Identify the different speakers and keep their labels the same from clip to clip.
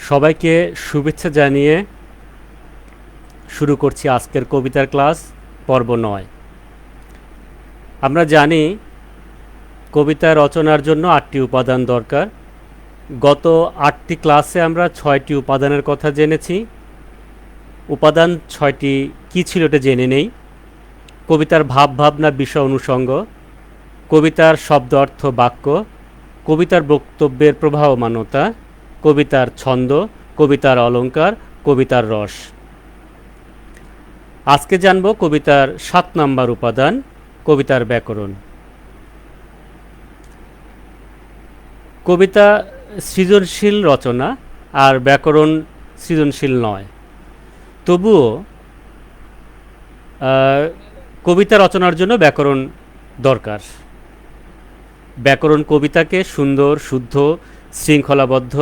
Speaker 1: সবাইকে শুভেচ্ছা জানিয়ে শুরু করছি আজকের কবিতার ক্লাস পর্ব ৯। আমরা জানি কবিতা রচনার জন্য ৮টি উপাদান দরকার। গত ৮টি ক্লাসে আমরা ৬টি উপাদানের কথা জেনেছি। উপাদান ৬টি কী ছিল এটা জেনে নেই। কবিতার ভাব ভাবনা বিষয় অনুষঙ্গ, কবিতার শব্দ অর্থ বাক্য, কবিতার বক্তব্যের প্রবাহমানতা, কবিতার ছন্দ, কবিতার অলঙ্কার, কবিতার রস। আজকে জানব কবিতার ৭ নম্বর উপাদান, কবিতার ব্যাকরণ। কবিতা সৃজনশীল রচনা আর ব্যাকরণ সৃজনশীল নয়। তবুও কবিতা রচনার জন্য ব্যাকরণ দরকার। ব্যাকরণ কবিতাকে সুন্দর, শুদ্ধ, শৃঙ্খলাবদ্ধ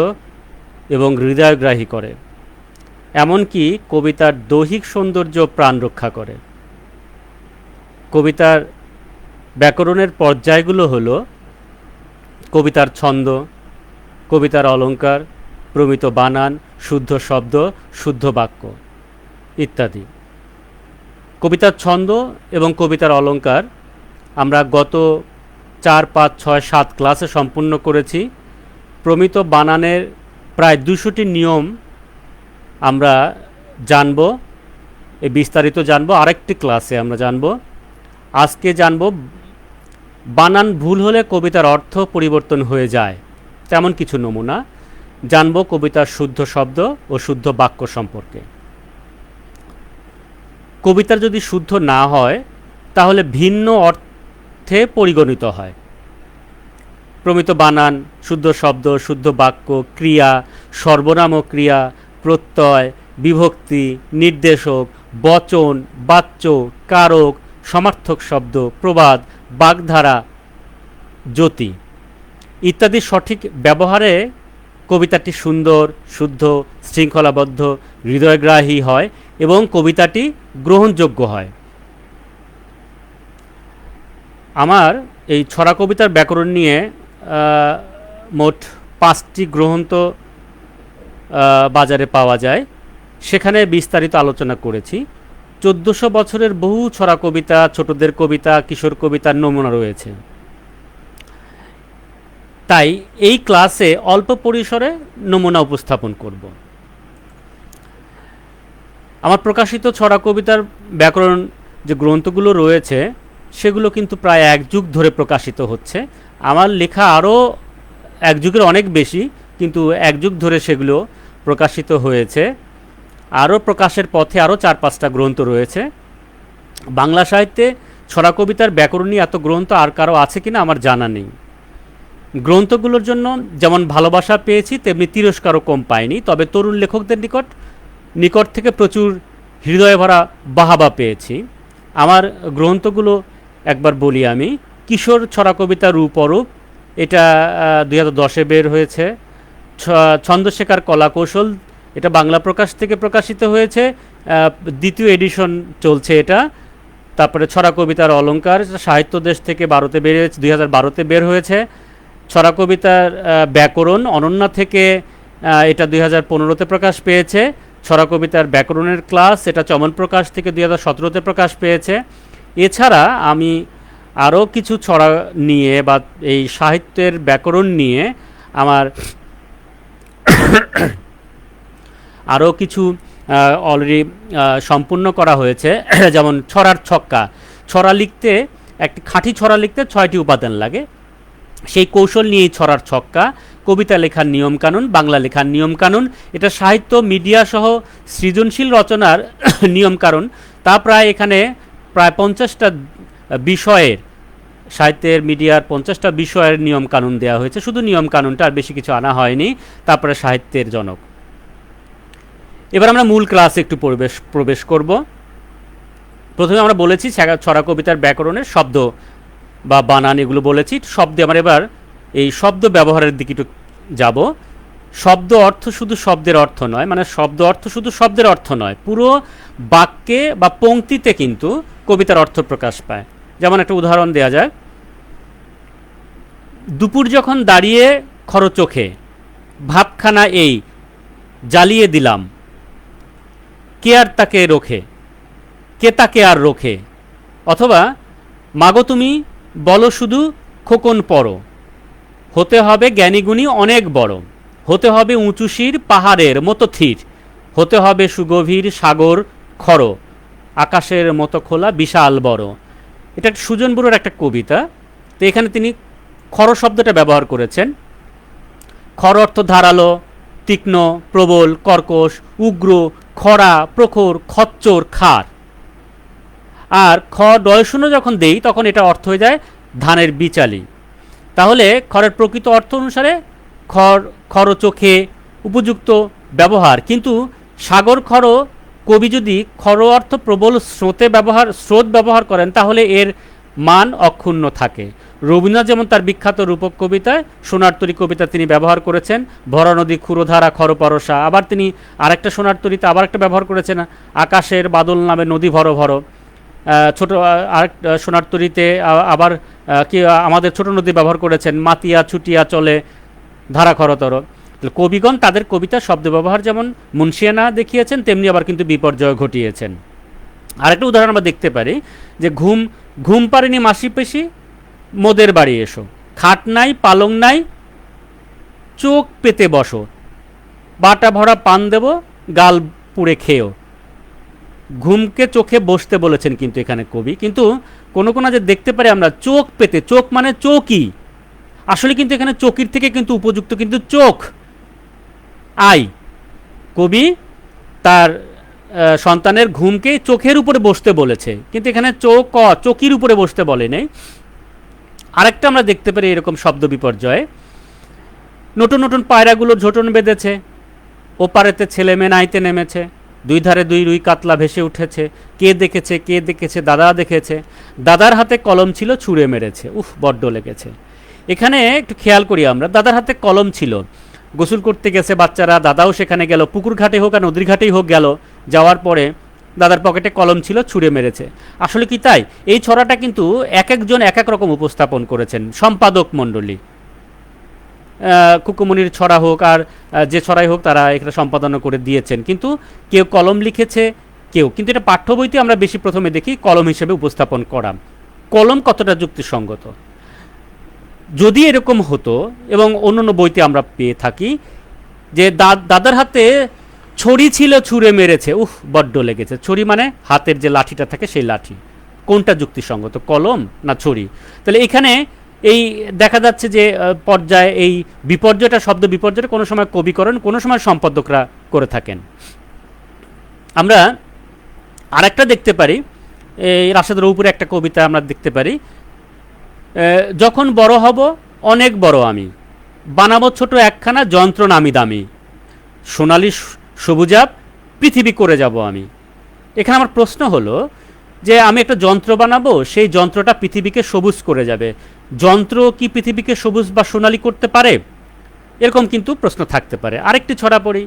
Speaker 1: এবং হৃদয়গ্রাহী করে। এমনকি কবিতার দৈহিক সৌন্দর্য প্রাণ রক্ষা করে। কবিতার ব্যাকরণের পর্যায়গুলো হলো কবিতার ছন্দ, কবিতার অলঙ্কার, প্রমিত বানান, শুদ্ধ শব্দ, শুদ্ধ বাক্য ইত্যাদি। কবিতার ছন্দ এবং কবিতার অলঙ্কার আমরা গত ৪, ৫, ৬, ৭ ক্লাসে সম্পূর্ণ করেছি। প্রমিত বানানের প্রায় ২০০টি নিয়ম আমরা জানব, এই বিস্তারিত জানব আরেকটি ক্লাসে আমরা জানব। আজকে জানব বানান ভুল হলে কবিতার অর্থ পরিবর্তন হয়ে যায় তেমন কিছু নমুনা। জানব কবিতার শুদ্ধ শব্দ ও শুদ্ধ বাক্য সম্পর্কে। কবিতার যদি শুদ্ধ না হয় তাহলে ভিন্ন অর্থে পরিগণিত হয়। প্রমিত বানান, শুদ্ধ শব্দ, শুদ্ধ বাক্য, ক্রিয়া, সর্বনাম ও ক্রিয়া, প্রত্যয়, বিভক্তি, নির্দেশক, বচন, বাচ্য, কারক, সমার্থক শব্দ, প্রবাদ, বাগধারা, জ্যোতি ইত্যাদি সঠিক ব্যবহারে কবিতাটি সুন্দর, শুদ্ধ, শৃঙ্খলাবদ্ধ, হৃদয়গ্রাহী হয় এবং কবিতাটি গ্রহণযোগ্য হয়। আমার এই ছড়া কবিতার ব্যাকরণ নিয়ে মোট 5টি গ্রন্থ বাজারে পাওয়া যায়, সেখানে বিস্তারিত আলোচনা করেছি। 1400 বছরের বহু ছড়া কবিতা, ছোটদের কবিতা, কিশোর কবিতার নমুনা রয়েছে। তাই এই ক্লাসে অল্প পরিসরে নমুনা উপস্থাপন করব। আমার প্রকাশিত ছড়া কবিতার ব্যাকরণ যে গ্রন্থগুলো রয়েছে সেগুলো কিন্তু প্রায় 1 যুগ ধরে প্রকাশিত হচ্ছে। আমার লেখা আরও 1 যুগের অনেক বেশি, কিন্তু 1 যুগ ধরে সেগুলো প্রকাশিত হয়েছে। আরও প্রকাশের পথে আরও 4-5টা গ্রন্থ রয়েছে। বাংলা সাহিত্যে ছড়া কবিতার ব্যাকরণ নিয়ে এত গ্রন্থ আর কারো আছে কিনা আমার জানা নেই। গ্রন্থগুলোর জন্য যেমন ভালোবাসা পেয়েছি তেমনি তিরস্কারও কম পাইনি। তবে তরুণ লেখকদের নিকট থেকে প্রচুর হৃদয় ভরা বাহাবা পেয়েছি। আমার গ্রন্থগুলো একবার বলি আমি। কিশোর ছড়া কবিতা রূপ অরূপ, এটা 2010-এ বের হয়েছে। ছন্দ শেখার কলা কৌশল, এটা বাংলা প্রকাশ থেকে প্রকাশিত হয়েছে, 2য় এডিশন চলছে এটা। তারপরে ছড়া কবিতার অলঙ্কার, সাহিত্য দেশ থেকে 12তে বের হয়েছে, 2012-তে বের হয়েছে। ছড়া কবিতার ব্যাকরণ অনন্যা থেকে, এটা 2015-তে প্রকাশ পেয়েছে। ছড়া কবিতার ব্যাকরণের ক্লাস, এটা চমন প্রকাশ থেকে 2017-তে প্রকাশ পেয়েছে। এছাড়া আমি আরও কিছু ছড়া নিয়ে বা এই সাহিত্যের ব্যাকরণ নিয়ে আমার আরও কিছু অলরেডি সম্পূর্ণ করা হয়েছে। যেমন ছড়ার ছক্কা, ছড়া লিখতে, একটি খাঁটি ছড়া লিখতে 6টি উপাদান লাগে। সেই কৌশল নিয়েই ছড়ার ছক্কা। কবিতা লেখার নিয়মকানুন, বাংলা লেখার নিয়মকানুন, এটা সাহিত্য, মিডিয়া সহ সৃজনশীল রচনার নিয়মকানুন। তা এখানে প্রায় 50টা বিষয়ের, সাহিত্যের, মিডিয়ার 50টা বিষয়ের নিয়মকানুন দেওয়া হয়েছে। শুধু নিয়মকানুনটা, আর বেশি কিছু আনা হয়নি। তারপরে সাহিত্যের জনক। এবার আমরা মূল ক্লাসে একটু প্রবেশ করব। প্রথমে আমরা বলেছি ছড়া কবিতার ব্যাকরণের শব্দ বা বানান, এগুলো বলেছি। শব্দে আমরা এবার এই শব্দ ব্যবহারের দিকে একটু যাব। শব্দ অর্থ শুধু শব্দের অর্থ নয়, মানে শব্দ অর্থ শুধু শব্দের অর্থ নয়, পুরো বাক্যে বা পংক্তিতে কিন্তু কবিতার অর্থ প্রকাশ পায়। যেমন একটা উদাহরণ দেওয়া যায়। দুপুর যখন দাঁড়িয়ে খর চোখে, ভাবখানা এই জ্বালিয়ে দিলাম, কে আর তাকে রোখে, কে তাকে আর রোখে। অথবা মাগো তুমি বলো শুধু খোকন পড়ো, হতে হবে জ্ঞানীগুণী অনেক বড়, হতে হবে উঁচু শির পাহাড়ের মতো থির, হতে হবে সুগভীর সাগর খর, আকাশের মতো খোলা বিশাল বড়। এটা সুজন বড়ুর একটা কবিতা। তো এখানে তিনি খর শব্দটা ব্যবহার করেছেন। খর অর্থ ধারালো, তীক্ষ্ণ, প্রবল, কর্কশ, উগ্র, খরা, প্রখর, খচ্চর, খার। আর খ ডয়শূন্য যখন দেই তখন এটা অর্থ হয়ে যায় ধানের বিচালি। তাহলে খরের প্রকৃত অর্থ অনুসারে খর চোখে উপযুক্ত ব্যবহার, কিন্তু সাগর খর কবি যদি খর অর্থ প্রবল স্রোত ব্যবহার করেন তাহলে এর মান অক্ষুণ্ণ থাকে। রবীন্দ্রনাথ যেমন তার বিখ্যাত রূপক কবিতায় সোনার তরী কবিতা তিনি ব্যবহার করেছেন ভরা নদী ক্ষুরধারা খর পরশা, আবার তিনি আরেকটা সোনার তরীতে আবার একটা ব্যবহার করেছেন আকাশের বাদল নামে নদী ভর ভর। ছোট আরেক সোনার তরীতে আবার কি আমাদের ছোট নদী ব্যবহার করেছেন মাতিয়া ছুটিয়া চলে ধারা খরতর। কবিগণ তাদের কবিতার শব্দ ব্যবহার যেমন মুন্সিয়ানা দেখিয়েছেন তেমনি আবার কিন্তু বিপর্যয় ঘটিয়েছেন। আরেকটা উদাহরণ আমরা দেখতে পারি যে ঘুম পারেনি মাসি পেশি মোদের বাড়ি এসো, খাট নাই পালং নাই চোখ পেতে বসো, বাটা ভরা পান দেব গাল পুড়ে খেয়েও। ঘুমকে চোখে বসতে বলেছেন কিন্তু এখানে কবি, কিন্তু কোনো যে দেখতে পারি আমরা চোখ পেতে, চোখ মানে চৌকি, আসলে কিন্তু এখানে চৌকির থেকে কিন্তু উপযুক্ত কিন্তু চোখ আই। কবি তার সন্তানের ঘুমকে চোখের উপরে বসতে বলেছে, কিন্তু এখানে চৌকির উপরে বসতে বলে নেই। আরেকটা আমরা দেখতে পারি এরকম শব্দ বিপর্যয়, নতুন নতুন পায়রাগুলো ঝোটন বেঁধেছে, ওপারেতে ছেলে মেয়ে নাইতে নেমেছে, দুই ধারে দুই রুই কাতলা ভেসে উঠেছে, কে দেখেছে কে দেখেছে দাদা দেখেছে, দাদার হাতে কলম ছিল ছুঁড়ে মেরেছে, উফ বড্ড লেগেছে। এখানে একটু খেয়াল করি আমরা, দাদার হাতে কলম ছিল, গোসল করতে গেছে বাচ্চারা, দাদাও সেখানে গেল, পুকুর ঘাটে হোক আর নদীর ঘাটেই হোক গেল, যাওয়ার পরে দাদার পকেটে কলম ছিল ছুঁড়ে মেরেছে। আসলে কি তাই? এই ছড়াটা কিন্তু এক একজন এক এক রকম উপস্থাপন করেছেন সম্পাদক মণ্ডলী, কুকুমনির ছড়া হোক আর যে ছড়াই হোক তারা এখানে সম্পাদনা করে দিয়েছেন, কিন্তু কেউ কলম লিখেছে কেউ, কিন্তু এটা পাঠ্য বইতে আমরা বেশি প্রথমে দেখি কলম হিসেবে উপস্থাপন করা। কলম কতটা যুক্তিসঙ্গত? যদি এরকম হতো, এবং অন্য বইতে আমরা পেয়ে থাকি যে দাদার হাতে ছড়ি ছিল ছুঁড়ে মেরেছে, উফ বড্ড লেগেছে। ছড়ি মানে হাতের যে লাঠিটা থাকে সেই লাঠি, কোনটা যুক্তিসঙ্গত, কলম না ছড়ি? তাহলে এখানে এই দেখা যাচ্ছে যে পর্যায়ে এই বিপর্যয়টা, শব্দ বিপর্যয়টা কোনো সময় কবি করেন, কোনো সময় সম্পাদকরা করে থাকেন। আমরা আরেকটা দেখতে পারি, এই রাশেদ রৌপুরে একটা কবিতা আমরা দেখতে পারি, যখন বড় হব অনেক বড় আমি, বানাবো ছোট একখানা যন্ত্র নামি দামি, সোনালি সবুজাব পৃথিবী করে যাব আমি। এখানে আমার প্রশ্ন হলো যে আমি একটা যন্ত্র বানাবো, সেই যন্ত্রটা পৃথিবীকে সবুজ করে যাবে, যন্ত্র কি পৃথিবীকে সবুজ বা সোনালি করতে পারে? এরকম কিন্তু প্রশ্ন থাকতে পারে। আরেকটি ছড়া পড়ি,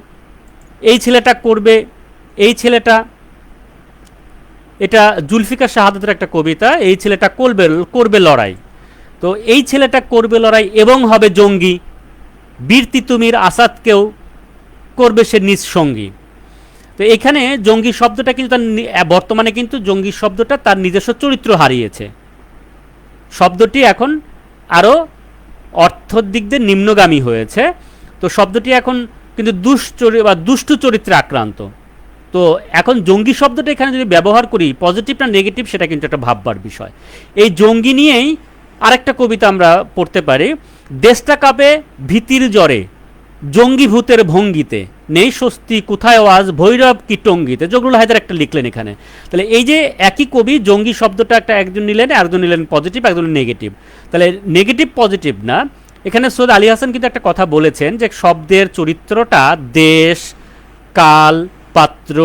Speaker 1: এই ছেলেটা করবে, এই ছেলেটা, এটা জুলফিকার শাহাদাতের একটা কবিতা, এই ছেলেটা করবে লড়াই। তো এই ছেলেটা করবে লড়াই এবং হবে জঙ্গি, বীর তিতুমির আসাদকেও করবে সে নিজ সঙ্গী। তো এখানে জঙ্গি শব্দটা কিন্তু তার বর্তমানে কিন্তু জঙ্গি শব্দটা তার নিজস্ব চরিত্র হারিয়েছে, শব্দটি এখন আরও অর্থর দিক দিয়ে নিম্নগামী হয়েছে। তো শব্দটি এখন কিন্তু দুষ্টু চরিত্রে আক্রান্ত। তো এখন জঙ্গি শব্দটা এখানে যদি ব্যবহার করি পজিটিভ না নেগেটিভ সেটা কিন্তু একটা ভাববার বিষয়। এই জঙ্গি নিয়েই আরেকটা কবিতা আমরা পড়তে পারি, দেশটা কাঁপে ভীতির জ্বরে, জঙ্গি ভূতের ভঙ্গিতে, নেই স্বস্তি কোথায় আওয়াজ ভৈরব কি টঙ্গিতে। জগরুল হায়দার একটা লিখলেন এখানে। তাহলে এই যে একই কবি জঙ্গি শব্দটা একটা একজন নিলেন, আরেকজন নিলেন পজিটিভ, একজন নেগেটিভ। তাহলে নেগেটিভ পজিটিভ না, এখানে সৈয়দ আলী হাসান কিন্তু একটা কথা বলেছেন যে শব্দের চরিত্রটা দেশ, কাল, পাত্র,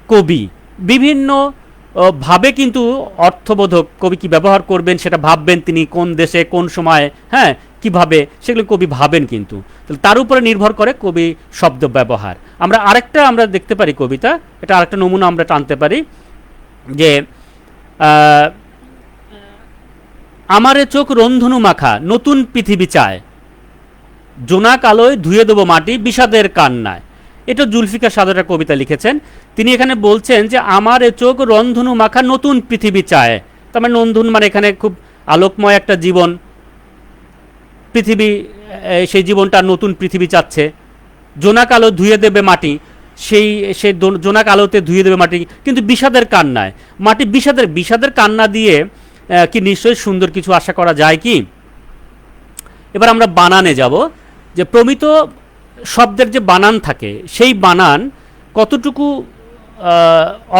Speaker 1: কবি বিভিন্ন ভাবে কিন্তু অর্থবোধক, কবি কি ব্যবহার করবেন সেটা ভাববেন, তিনি কোন দেশে কোন সময় হ্যাঁ কিভাবে সেগুলো কবি ভাবেন, কিন্তু তার উপরে নির্ভর করে কবি শব্দ ব্যবহার। আমরা দেখতে পারি কবিতা, এটা আরেকটা নমুনা আমরা টানতে পারি যে আমারে চোখ রন্ধনু মাখা নতুন পৃথিবী চায়, জোনাক আলোয় ধুয়ে দেবো মাটি বিষাদের কান্নায়, এটা জুলফিকার সাদু একটা কবিতা লিখেছেন। তিনি এখানে বলছেন যে আমার এ চোখ রন্ধনু মাখা নতুন পৃথিবী চায়। তার মানে নন্ধন মানে এখানে খুব আলোকময় একটা জীবন, পৃথিবী, সেই জীবনটা নতুন পৃথিবী চাচ্ছে। জোনাক আলো ধুয়ে দেবে মাটি, সেই জোনাক আলোতে ধুয়ে দেবে মাটি, কিন্তু বিষাদের কান্নায় মাটি বিষাদের কান্না দিয়ে কি নিশ্চয়ই সুন্দর কিছু আশা করা যায় কি? এবার আমরা বানানে যাব, যে প্রমিত শব্দের যে বানান থাকে সেই বানান কতটুকু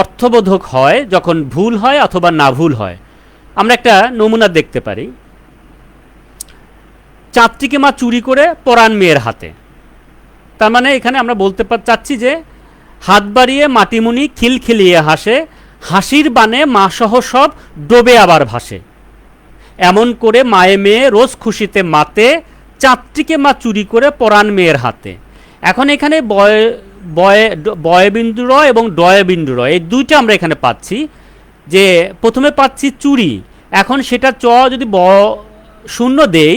Speaker 1: অর্থবোধক হয় যখন ভুল হয় অথবা না ভুল হয়। আমরা একটা নমুনা দেখতে পারি। চাঁদটিকে মা চুরি করে পরাণ মেয়ের হাতে। তার মানে এখানে আমরা বলতে চাচ্ছি যে হাত বাড়িয়ে মাটিমুনি খিলখিলিয়ে হাসে, হাসির বানে মা সহ সব ডোবে আবার ভাসে। এমন করে মায়ে মেয়ে রোজ খুশিতে মাতে, চাঁদটিকে মা চুরি করে পরাণ মেয়ের হাতে। এখন এখানে বয়বিন্দু র এবং ডয়বিন্দু র এই দুইটা আমরা এখানে পাচ্ছি। যে প্রথমে পাচ্ছি চুরি, এখন সেটা চ যদি শূন্য দেই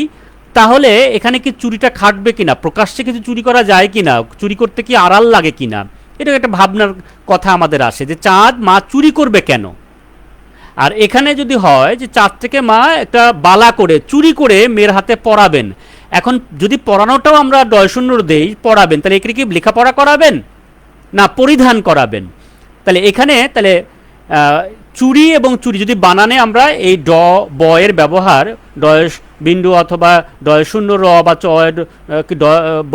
Speaker 1: তাহলে এখানে কি চুরিটা খাটবে কিনা, প্রকাশ্যে কিছু চুরি করা যায় কিনা, চুরি করতে কি আড়াল লাগে কিনা, এটা একটা ভাবনার কথা আমাদের আসে যে চাঁদ মা চুরি করবে কেন। আর এখানে যদি হয় যে চাঁদ থেকে মা একটা বালা করে চুরি করে মেয়ের হাতে পরাবেন, এখন যদি পরানোটাও আমরা ডয়শূন্য দেই পরাবেন, তাহলে এখানে কি লেখাপড়া করাবেন না পরিধান করাবেন? তাহলে এখানে তাহলে চুরি এবং চুরি যদি বানানে আমরা এই বয়ের ব্যবহার ডয়স বিন্দু অথবা ডয়শূন্য র বা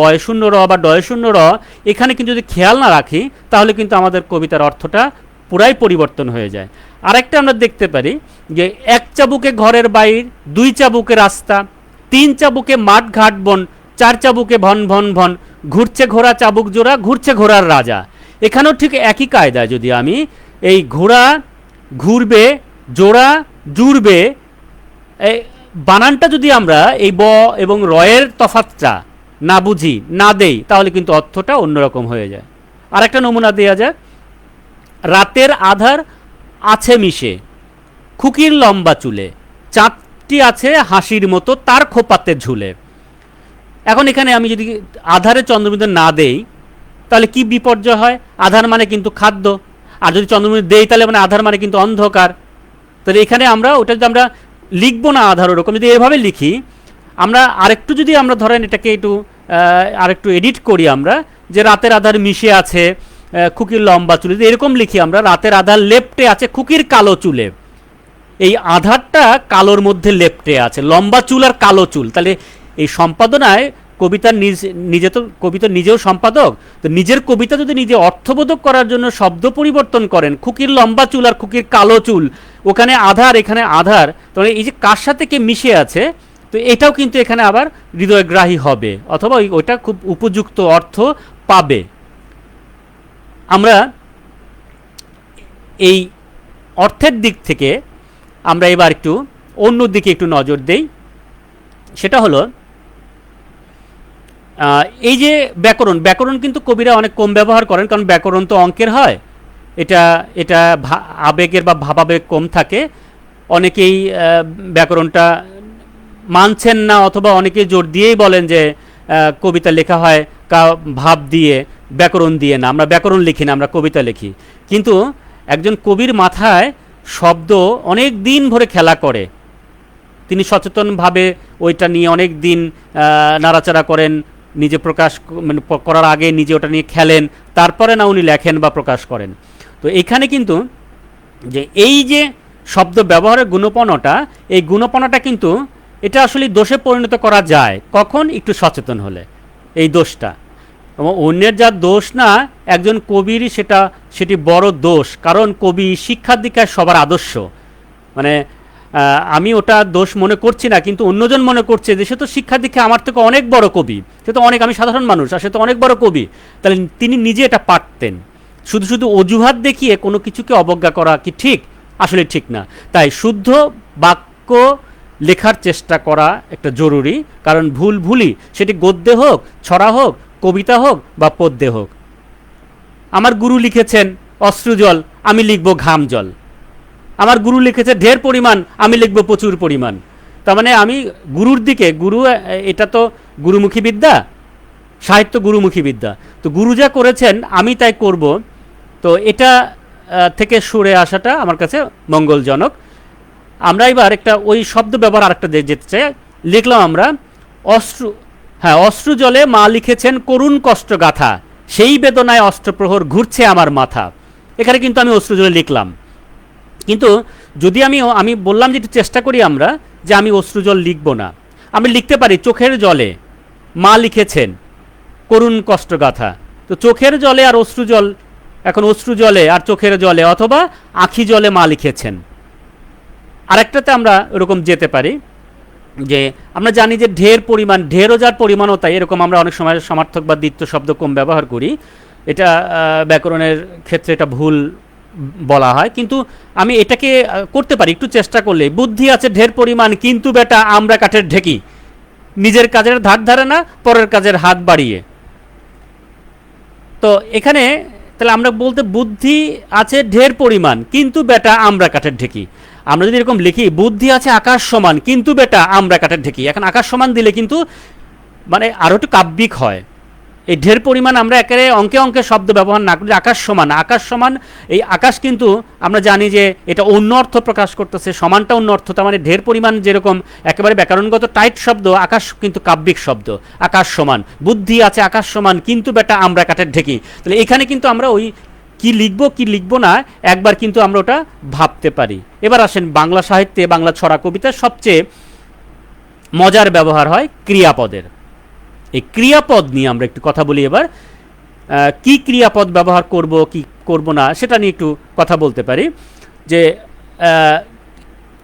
Speaker 1: বয়শূন্য র বা ডয়শূন্য র এখানে কিন্তু যদি খেয়াল না রাখি তাহলে কিন্তু আমাদের কবিতার অর্থটা পুরাই পরিবর্তন হয়ে যায়। আরেকটা আমরা দেখতে পারি যে এক চাবুকে ঘরের বাইর, দুই চাবুকে রাস্তা, তিন চাবুকে মাঠ ঘাট বন, চার চাবুকে ভন ভন ভন, ঘুরছে ঘোড়া চাবুক জোড়া, ঘুরছে ঘোড়ার রাজা। এখানেও ঠিক একই কায়দায় যদি আমি এই ঘোড়া ঘুরবে জোড়া জুড়বে বানানটা যদি আমরা এই ব এবং রয়ের তফাৎটা না বুঝি না দেই তাহলে কিন্তু অর্থটা অন্যরকম হয়ে যায়। আর একটা নমুনা দেওয়া যাক। রাতের আধার আছে মিশে, খুকির লম্বা চুলে, চাঁদটি আছে হাসির মতো তার খোপাতে ঝুলে। এখন এখানে আমি যদি আধারে চন্দ্রবিন্দু না দেই তাহলে কি বিপর্যয় হয়? আধার মানে কিন্তু খাদ্য, আর যদি চন্দ্রবিন্দু দেই তাহলে মানে আধার মানে কিন্তু অন্ধকার। তাহলে এখানে আমরা ওটা যদি আমরা লিখবো না আধার ওরকম, যদি এভাবে লিখি আমরা আরেকটু যদি আমরা ধরেন এটাকে একটু আরেকটু এডিট করি আমরা, যে রাতের আধার মিশে আছে খুকির লম্বা চুলে, যদি এরকম লিখি আমরা রাতের আধার লেপ্টে আছে খুকির কালো চুলে, এই আধারটা কালোর মধ্যে লেপ্টে আছে, লম্বা চুল আর কালো চুল। তাহলে এই সম্পাদনায় কবিতার নিজে তো কবিতা নিজেও সম্পাদক, তো নিজের কবিতা যদি নিজে অর্থবোধক করার জন্য শব্দ পরিবর্তন করেন, খুকির লম্বা চুল আর খুকির কালো চুল, ওখানে আধার এখানে আধার, তাহলে এই যে কার সাথে কে মিশে আছে, তো এটাও কিন্তু এখানে আবার হৃদয়গ্রাহী হবে অথবা ওইটা খুব উপযুক্ত অর্থ পাবে। আমরা এই অর্থের দিক থেকে আমরা এবার একটু অন্য দিকে একটু নজর দেই। সেটা হলো এই যে ব্যাকরণ কিন্তু কবিরা অনেক কম ব্যবহার করেন, কারণ ব্যাকরণ তো অঙ্কের হয়, এটা আবেগের বা ভাবাবেগ কম থাকে। অনেকেই ব্যাকরণটা মানছেন না অথবা অনেকেই জোর দিয়েই বলেন যে কবিতা লেখা হয় ভাব দিয়ে, ব্যাকরণ দিয়ে না, আমরা ব্যাকরণ লিখি না, আমরা কবিতা লিখি। কিন্তু একজন কবির মাথায় শব্দ অনেক দিন ধরে খেলা করে, তিনি সচেতনভাবে ওইটা নিয়ে অনেক দিন নাড়াচাড়া করেন, নিজে প্রকাশ মানে করার আগে নিজে ওটা নিয়ে খেলেন, তারপরে না উনি লেখেন বা প্রকাশ করেন। তো এখানে কিন্তু যে এই যে শব্দ ব্যবহারের গুণপনাটা, এই গুণপনাটা কিন্তু এটা আসলে দোষে পরিণত করা যায় কখন? একটু সচেতন হলে এই দোষটা, এবং অন্যের যা দোষ না একজন কবির সেটি বড় দোষ, কারণ কবি শিক্ষার দীক্ষায় সবার আদর্শ। মানে আমি ওটা দোষ মনে করছি না, কিন্তু অন্যজন মনে করছে যে সে তো শিক্ষা দীক্ষা আমার থেকে অনেক বড় কবি, সে তো অনেক, আমি সাধারণ মানুষ আর সে তো অনেক বড় কবি। তাহলে তিনি নিজে এটা পারতেন। শুধু শুধু অজুহাত দেখিয়ে কোনো কিছুকে অবজ্ঞা করা কি ঠিক? আসলে ঠিক না। তাই শুদ্ধ বাক্য লেখার চেষ্টা করা একটা জরুরি, কারণ ভুলই, সেটি গদ্যে হোক, ছড়া হোক, কবিতা হোক বা পদ্যে হোক। আমার গুরু লিখেছেন অশ্রুজল, আমি লিখব ঘাম জল। আমার গুরু লিখেছে ঢের পরিমাণ, আমি লিখব প্রচুর পরিমাণ। তার মানে আমি গুরুর দিকে, এটা তো গুরুমুখী বিদ্যা, সাহিত্য গুরুমুখী বিদ্যা। তো গুরু যা করেছেন আমি তাই করব, তো এটা থেকে সরে আসাটা আমার কাছে মঙ্গলজনক। আমরা এবার একটা ওই শব্দ ব্যবহার আরেকটা যেতে চাই, লিখলাম আমরা অশ্রু, হ্যাঁ, অশ্রু জলে মা লিখেছেন করুণ কষ্ট গাথা, সেই বেদনায় অস্ত্রপ্রহর ঘুরছে আমার মাথা। এখানে কিন্তু আমি অশ্রু জলে লিখলাম, কিন্তু যদি আমি বললাম যে একটু চেষ্টা করি আমরা যে আমি অশ্রু জল লিখব না, আমি লিখতে পারি চোখের জলে মা লিখেছেন করুণ কষ্ট গাথা। তো চোখের জলে আর অশ্রু জল, এখন অশ্রু জলে আর চোখের জলে, অথবা আখি জলে মা লিখেছেন। আরেকটাতে আমরা এরকম যেতে পারি যে আমরা জানি যে ঢের পরিমাণ, ঢেরও যার পরিমাণও তাই, এরকম আমরা অনেক সময় সমার্থক বা দ্বিত্ব শব্দ কম ব্যবহার করি, এটা ব্যাকরণের ক্ষেত্রে এটা ভুল বলা হয়, কিন্তু আমি এটাকে করতে পারি একটু চেষ্টা করলে। বুদ্ধি আছে ঢের পরিমাণ কিন্তু বেটা আমরা কাঠের ঢেকি, নিজের কাজের ধার ধারে না পরের কাজের হাত বাড়িয়ে। তো এখানে তাহলে আমরা বলতে বুদ্ধি আছে ঢের পরিমাণ কিন্তু বেটা আমরা কাঠের ঢেকি। আমরা যদি এরকম লিখি বুদ্ধি আছে আকাশ সমান কিন্তু বেটা আমরা কাঠের ঢেকি, এখন আকাশ সমান দিলে কিন্তু মানে আরও একটু কাব্যিক হয়। এই ঢের পরিমাণ আমরা একেবারে অঙ্কে অঙ্কে শব্দ ব্যবহার না করি, আকাশ সমান, আকাশ সমান, এই আকাশ কিন্তু আমরা জানি যে এটা অন্য অর্থ প্রকাশ করতেছে, সমানটা অন্য অর্থ, তার মানে ঢের পরিমাণ যেরকম একেবারে ব্যাকরণগত টাইট শব্দ, আকাশ কিন্তু কাব্যিক শব্দ, আকাশ সমান। বুদ্ধি আছে আকাশ সমান কিন্তু বেটা আমরা কাঠের ঢেকি, তাহলে এখানে কিন্তু আমরা ওই কি লিখবো না একবার কিন্তু আমরা ওটা ভাবতে পারি। এবার আসেন বাংলা সাহিত্যে, বাংলা ছড়া কবিতার সবচেয়ে মজার ব্যবহার হয় ক্রিয়াপদের। এই ক্রিয়াপদ নিয়ে আমরা একটু কথা বলি এবার, কি ক্রিয়াপদ ব্যবহার করব কি করব না সেটা নিয়ে একটু কথা বলতে পারি। যে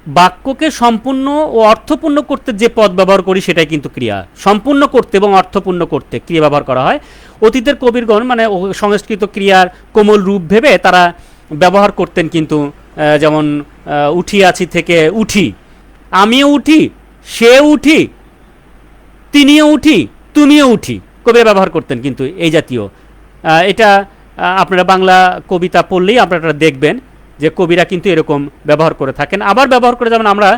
Speaker 1: বাক্যকে সম্পূর্ণ ও অর্থপূর্ণ করতে যে পদ ব্যবহার করি সেটাই কিন্তু ক্রিয়া। সম্পূর্ণ করতে এবং অর্থপূর্ণ করতে ক্রিয়া ব্যবহার করা হয়। অতীতের কবিরগণ মানে সংস্কৃত ক্রিয়ার কোমল রূপ ভেবে তারা ব্যবহার করতেন, কিন্তু যেমন উঠিয়াছি থেকে উঠি, আমিও উঠি, সে উঠি, তিনিও উঠি, তুমিও উঠি, কবিরা ব্যবহার করতেন কিন্তু এই জাতীয়। এটা আপনারা বাংলা কবিতা পড়লেই আপনারা দেখবেন যে কবিরা কিন্তু এরকম ব্যবহার করে থাকেন। আবার ব্যবহার করে যেমন আমরা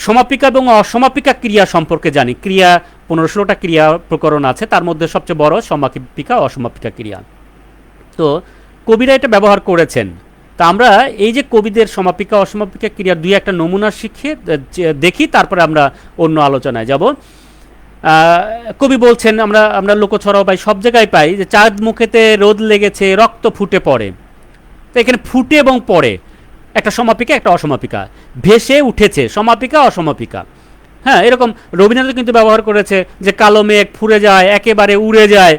Speaker 1: সমাপিকা এবং অসমাপিকা ক্রিয়া সম্পর্কে জানি, ক্রিয়া 15-16টা ক্রিয়া প্রকরণ আছে, তার মধ্যে সবচেয়ে বড় সমাপিকা অসমাপিকা ক্রিয়া। তো কবিরা এটা ব্যবহার করেছেন। তা আমরা এই যে কবিদের সমাপিকা অসমাপিকা ক্রিয়ার দুই একটা নমুনা শিখে দেখি, তারপরে আমরা অন্য আলোচনায় যাব। কবি বলছেন, আমরা লোকছড়াও পাই, সব জায়গায় পাই, যে চাঁদ মুখেতে রোদ লেগেছে রক্ত ফুটে পড়ে। তো এখানে ফুটে এবং পড়ে একটা সমাপিকা একটা অসমাপিকা, ভেসে উঠেছে সমাপিকা অসমাপিকা। হ্যাঁ, এরকম রবীন্দ্রনাথ কিন্তু ব্যবহার করেছে যে কালো মেঘ ফুরে যায় একেবারে উড়ে যায়,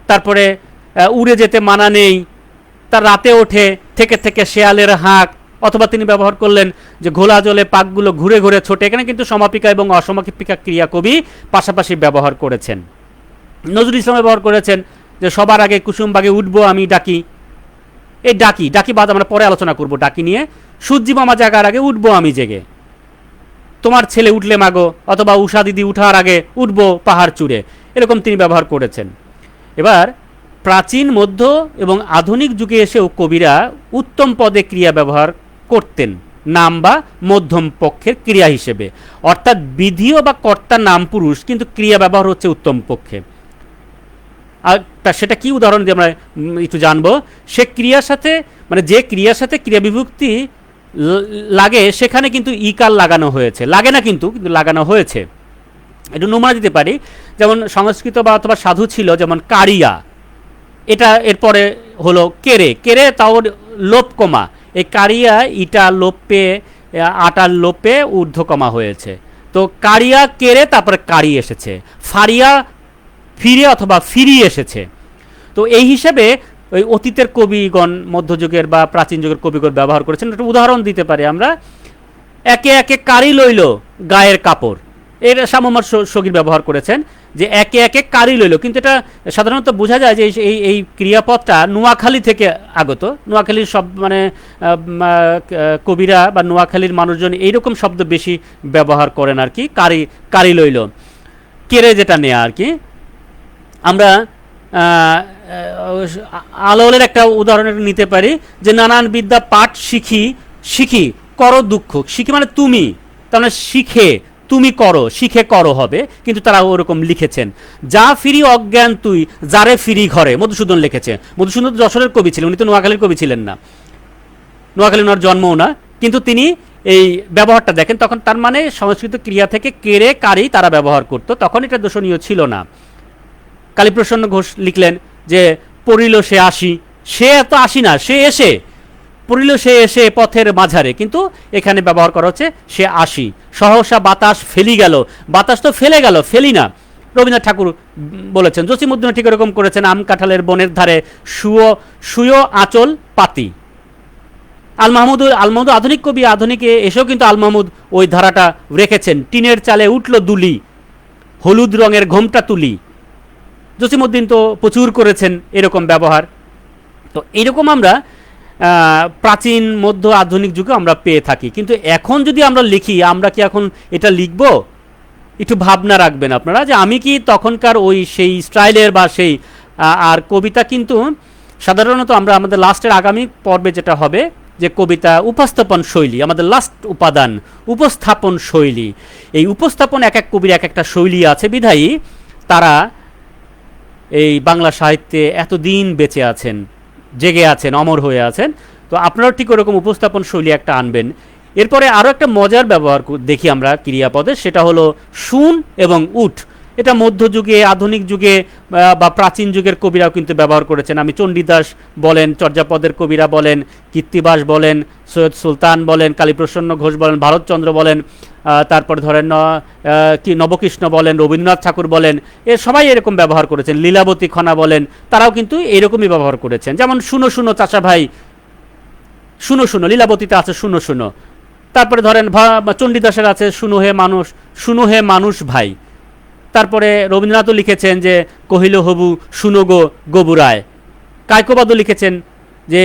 Speaker 1: তারপরে উড়ে যেতে মানা নেই, তার রাতে ওঠে থেকে থেকে শেয়ালের হাঁক, অথবা তিনি ব্যবহার করলেন যে ঘোলা জলে পাকগুলো ঘুরে ঘুরে ছোটে। এখানে কিন্তু সমাপিকা এবং অসমাপিকা ক্রিয়া কবি পাশাপাশি ব্যবহার করেছেন। নজরুল ইসলাম ব্যবহার করেছেন যে সবার আগে কুসুমবাগে উঠবো আমি ডাকি, এই ডাকি বাদ আমরা পরে আলোচনা করব ডাকি নিয়ে। সূর্যি মামা জাগার আগে উঠবো আমি জেগে, তোমার ছেলে উঠলে মাগো, অথবা উষা দিদি উঠার আগে উঠবো পাহাড় চূড়ে, এরকম তিনি ব্যবহার করেছেন। এবার প্রাচীন মধ্য এবং আধুনিক যুগে এসেও কবিরা উত্তম পদে ক্রিয়া ব্যবহার করতেন নাম বা মধ্যম পক্ষের ক্রিয়া হিসেবে, অর্থাৎ বিধিও বা কর্তা নাম পুরুষ, কিন্তু ক্রিয়া ব্যবহার হচ্ছে উত্তম পক্ষে। আর সেটা কি উদাহরণ দিয়ে আমরা একটু জানবো। সে ক্রিয়ার সাথে মানে যে ক্রিয়ার সাথে ক্রিয়া বিভক্তি লাগে সেখানে কিন্তু ইকাল লাগানো হয়েছে, লাগে না কিন্তু লাগানো হয়েছে। একটু নমুনা দিতে পারি, যেমন সংস্কৃত বা অথবা সাধু ছিল যেমন কারিয়া, এটা এরপরে হলো কেরে তাও লোপ কমা, এই কারিয়া ইটা লোপে আটার লোপে ঊর্ধ্বকমা হয়েছে। তো কারিয়া কেরে তারপরে কারি এসেছে, ফারিয়া ফিরে অথবা ফিরি এসেছে। তো এই হিসেবে ওই অতীতের কবিগণ মধ্যযুগের বা প্রাচীন যুগের কবিগণ ব্যবহার করেছেন। একটা উদাহরণ দিতে পারি আমরা, একে একে কারি লইল গায়ের কাপড়, এর শ্যামমার সগীর ব্যবহার করেছেন যে একে একে কারি লইল, কিন্তু এটা সাধারণত বোঝা যায় যে এই ক্রিয়াপদটা নোয়াখালী থেকে আগত। নোয়াখালীর সব মানে কবিরা বা নোয়াখালীর মানুষজন এইরকম শব্দ বেশি ব্যবহার করেন আর কি, কারি লইল, কেড়ে যেটা নেয়া আর কি। আমরা আলোলের একটা উদাহরণ নিতে পারি যে নানান বিদ্যা পাঠ শিখি করো দুঃখ, শিখি মানে তুমি, তার মানে শিখে তুমি করো, শিখে করো হবে, কিন্তু তারা ওরকম লিখেছেন। যা ফিরি অজ্ঞান তুই, যারে ফিরি ঘরে, মধুসূদন লিখেছে। মধুসূদন তো যশোরের কবি ছিলেন, উনি তো নোয়াখালীর কবি ছিলেন না, নোয়াখালী ওনার জন্মও না, কিন্তু তিনি এই ব্যবহারটা দেখেন, তখন তার মানে সংস্কৃত ক্রিয়া থেকে কেড়ে কারি তারা ব্যবহার করতো, তখন এটা দোষণীয় ছিল না। কালীপ্রসন্ন ঘোষ লিখলেন যে পড়িল সে আসি, সে এত আসি না, সে এসে পড়িল সে এসে পথের মাঝারে, কিন্তু এখানে ব্যবহার করা হচ্ছে সে আসি। সহসা বাতাস ফেলি গেল, বাতাস তো ফেলে গেল, ফেলি না। রবীন্দ্রনাথ ঠাকুর বলেছেন, জসিমউদ্দিন ঠিক এরকম করেছেন, আম কাঁঠালের বনের ধারে শুয়ো আঁচল পাতি। আল মাহমুদ আধুনিক কবি, আধুনিকে এসেও কিন্তু আল মাহমুদ ওই ধারাটা রেখেছেন। টিনের চালে উঠল দুলি, হলুদ রঙের ঘোমটা তুলি। জসিমউদ্দিন তো প্রচুর করেছেন এরকম ব্যবহার। তো এইরকম আমরা প্রাচীন মধ্য আধুনিক যুগে আমরা পেয়ে থাকি, কিন্তু এখন যদি আমরা লিখি, আমরা কি এখন এটা লিখব? একটু ভাবনা রাখবেন আপনারা যে আমি কি তখনকার ওই সেই স্টাইলের বা সেই আর কবিতা কিন্তু সাধারণত আমরা আমাদের লাস্টের আগামী পর্বে যেটা হবে যে কবিতা উপস্থাপন শৈলী, আমাদের লাস্ট উপাদান উপস্থাপন শৈলী। এই উপস্থাপন এক এক কবির এক একটা শৈলী আছে, বিধায়ী তারা এই বাংলা সাহিত্যে এতদিন বেঁচে আছেন, জেগে আছেন, অমর হয়ে আছেন। তো আপনারাও ঠিক ওরকম উপস্থাপন শৈলী একটা আনবেন। এরপরে আরও একটা মজার ব্যবহার দেখি আমরা ক্রিয়াপদে, সেটা হলো শুন এবং উঠ। এটা মধ্যযুগে, আধুনিক যুগে বা প্রাচীন যুগের কবিরাও কিন্তু ব্যবহার করেছেন। আমি চণ্ডীদাস বলেন, চর্যাপদের কবিরা বলেন, কীর্তিবাস বলেন, সৈয়দ সুলতান বলেন, কালীপ্রসন্ন ঘোষ বলেন, ভারতচন্দ্র বলেন, তারপর ধরেন কি নবকৃষ্ণ বলেন, রবীন্দ্রনাথ ঠাকুর বলেন, সবাই এরকম ব্যবহার করেছেন। লীলাবতী খনা বলেন, তারাও কিন্তু এরকমই ব্যবহার করেছেন। যেমন শুনো শুনো চাচা ভাই, শুনো শুনো, লীলাবতীতে আছে শুনো শুনো। তারপরে ধরেন চণ্ডীদাসের আছে শুনো হে মানুষ ভাই। তারপরে রবীন্দ্রনাথও লিখেছেন যে কহিল হবু শুনো গো গবুরায়। কায়কোবাদও লিখেছেন যে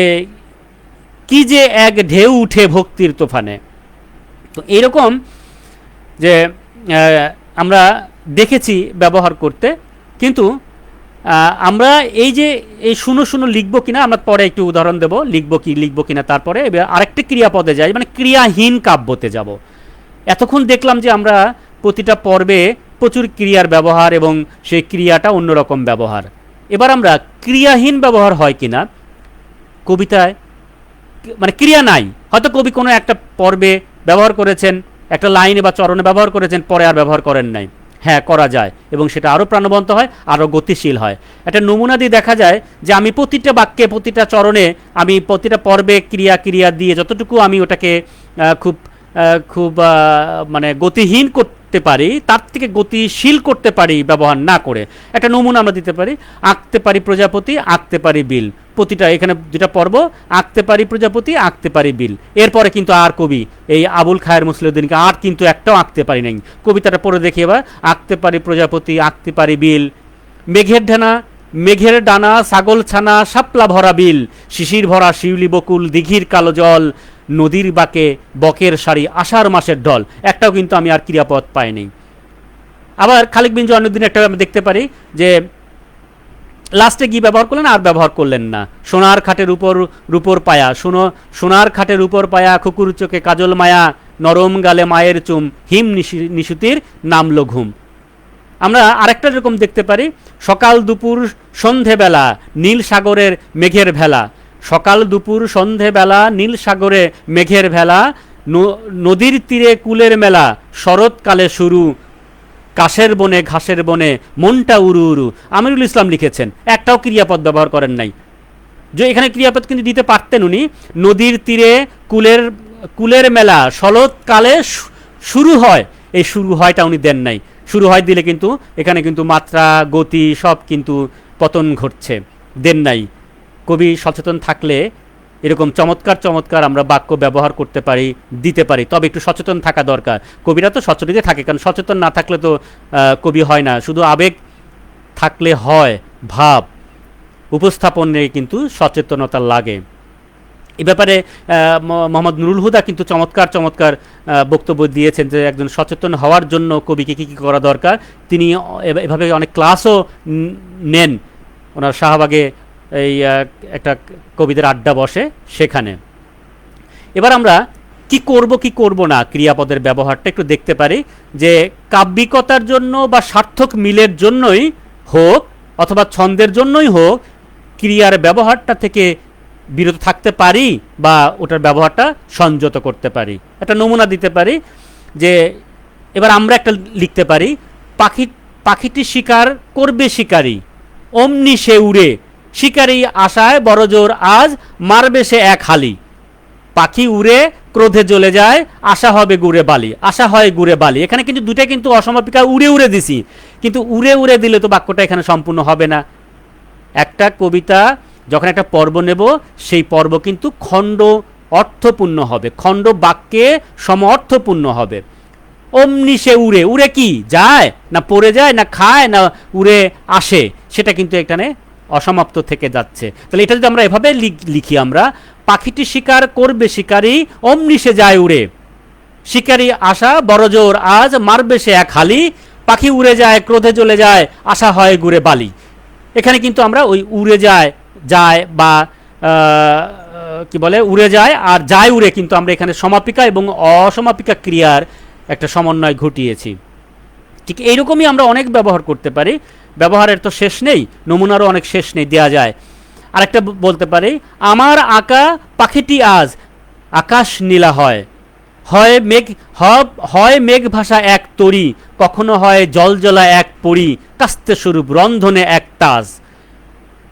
Speaker 1: কি যে এক ঢেউ উঠে ভক্তির তোফানে। তো এরকম যে আমরা দেখেছি ব্যবহার করতে, কিন্তু আমরা এই যে এই শুনো শুনো লিখবো কিনা, আমরা পরে একটু উদাহরণ দেব লিখবো কিনা। তারপরে আরেকটি ক্রিয়াপদে যাই, মানে ক্রিয়াহীন কাব্যতে যাব। এতক্ষণ দেখলাম যে আমরা প্রতিটা পর্বে প্রচুর ক্রিয়ার ব্যবহার এবং সেই ক্রিয়াটা অন্যরকম ব্যবহার। এবার আমরা ক্রিয়াহীন ব্যবহার হয় কিনা কবিতায়, মানে ক্রিয়া নাই, হয়তো কবি কোনো একটা পর্বে ব্যবহার করেছেন, একটা লাইনে বা চরণে ব্যবহার করেছেন, পরে আর ব্যবহার করেন নাই। হ্যাঁ, করা যায়, এবং সেটা আরও প্রাণবন্ত হয়, আরও গতিশীল হয়। একটা নমুনা দিয়ে দেখা যায় যে আমি প্রতিটা বাক্যে, প্রতিটা চরণে, আমি প্রতিটা পর্বে ক্রিয়া দিয়ে যতটুকু আমি ওটাকে খুব মানে গতিহীন করতে পারি, তার থেকে গতিশীল করতে পারি ব্যবহার না করে। একটা নমুনা আমরা দিতে পারি, আঁকতে পারি প্রজাপতি, আঁকতে পারি বিল। প্রতিটা এখানে দুটা পর্ব, আঁকতে পারি প্রজাপতি, আঁকতে পারি বিল। এরপরে কিন্তু আর কবি এই আবুল খায়ের মুসলিউদ্দিনকে আর কিন্তু একটাও আঁকতে পারি নাই। কবিতাটা পড়ে দেখি এবার, আঁকতে পারি প্রজাপতি, আঁকতে পারি বিল। মেঘের ডানা ছাগল ছানা শাপলা ভরা বিল, শিশির ভরা শিউলি বকুল, দিঘির কালো জল, নদীর বাঁকে বকের শাড়ি, আষাঢ় মাসের ঢল। একটাও কিন্তু আমি আর ক্রিয়াপদ পাইনি। আবার খালিক বিন জয়নুদ্দিন একটা আমি দেখতে পারি যে লাস্টে কি ব্যবহার করলেন, আর ব্যবহার করলেন না। সোনার খাটের উপর রূপোর পায়া, সোনার খাটের উপর পায়া, খুকুর চোখে কাজল মায়া, নরম গালে মায়ের চুম, হিম নিশুতির নামলো ঘুম। আমরা আরেকটা এরকম দেখতে পারি, সকাল দুপুর সন্ধেবেলা নীল সাগরের মেঘের ভেলা। সকাল দুপুর সন্ধেবেলা নীল সাগরে মেঘের ভেলা, নদীর তীরে কুলের মেলা, শরৎকালে শুরু, কাশের বনে ঘাসের বনে মনটা উরু উরু। আমিরুল ইসলাম লিখেছেন, একটাও ক্রিয়াপদ ব্যবহার করেন নাই। যে এখানে ক্রিয়াপদ কিন্তু দিতে পারতেন উনি। নদীর তীরে কুলের মেলা, শরৎকালে শুরু হয়, এই শুরু হয়টা উনি দেন নাই। শুরু হয় দিলে কিন্তু এখানে কিন্তু মাত্রা, গতি সব কিন্তু পতন ঘটছে, দেন নাই। কবি সচেতন থাকলে এরকম চমৎকার আমরা বাক্য ব্যবহার করতে পারি, দিতে পারি, তবে একটু সচেতন থাকা দরকার। কবিরা তো সচেতনই থাকে, কারণ সচেতন না থাকলে তো কবি হয় না। শুধু আবেগ থাকলে হয়, ভাব উপস্থাপনে কিন্তু সচেতনতা লাগে। এ ব্যাপারে মোহাম্মদ নুরুল হুদা কিন্তু চমৎকার বক্তব্য দিয়েছেন যে একজন সচেতন হওয়ার জন্য কবিকে কী করা দরকার। তিনি এভাবে অনেক ক্লাসও নেন, ওনার শাহবাগে এই একটা কবিদের আড্ডা বসে সেখানে। এবার আমরা কি করব না ক্রিয়াপদের ব্যবহারটা একটু দেখতে পারি, যে কাব্যিকতার জন্য বা সার্থক মিলের জন্যই হোক অথবা ছন্দের জন্যই হোক ক্রিয়ার ব্যবহারটা থেকে বিরত থাকতে পারি বা ওটার ব্যবহারটা সংযত করতে পারি। একটা নমুনা দিতে পারি যে এবার আমরা একটা লিখতে পারি, পাখিটি শিকার করবে শিকারী, অমনি সে উড়ে, শিকারী আশায় বড়জোর আজ মারবে সে এক হালি। পাখি উড়ে ক্রোধে জ্বলে যায়, আশা হবে গুড়ে বালি, আশা হয় গুড়ে বালি। এখানে কিন্তু দুটা কিন্তু অসমাপিকা উড়ে দিছি, কিন্তু উড়ে দিলে তো বাক্যটা এখানে সম্পূর্ণ হবে না। একটা কবিতা যখন একটা পর্ব নেব সেই পর্ব কিন্তু খণ্ড অর্থপূর্ণ হবে, খণ্ড বাক্যে সম অর্থপূর্ণ হবে। অমনি সে উড়ে কি যায় না পড়ে যায় না খায় না উড়ে আসে, সেটা কিন্তু এখানে অসমাপ্ত থেকে যাচ্ছে। তাহলে এটা যদি আমরা এভাবে লিখি, আমরা পাখিটি শিকার করবে শিকারী, অমনি সে যায় উড়ে, শিকারী আশা বড়জোর আজ মারবে সে এক হালি, পাখি উড়ে যায় ক্রোধে জ্বলে যায়, আশা হয় গুড়ে বালি। এখানে কিন্তু আমরা ওই উড়ে যায় বা কি বলে উড়ে যায় আর যায় উড়ে, কিন্তু আমরা এখানে সমাপিকা এবং অসমাপিকা ক্রিয়ার একটা সমন্বয় ঘটিয়েছি। ঠিক এইরকমই আমরা অনেক ব্যবহার করতে পারি, ব্যবহারের তো শেষ নেই, নমুনারও অনেক শেষ নেই, দেওয়া যায়। আরেকটা বলতে পারি, আমার আঁকা পাখিটি আজ আকাশ নীলা হয়, হয় মেঘ ভাষা এক তরি, কখনো হয় জলজলা এক পরি, কাস্তে স্বরূপ রন্ধনে এক তাজ।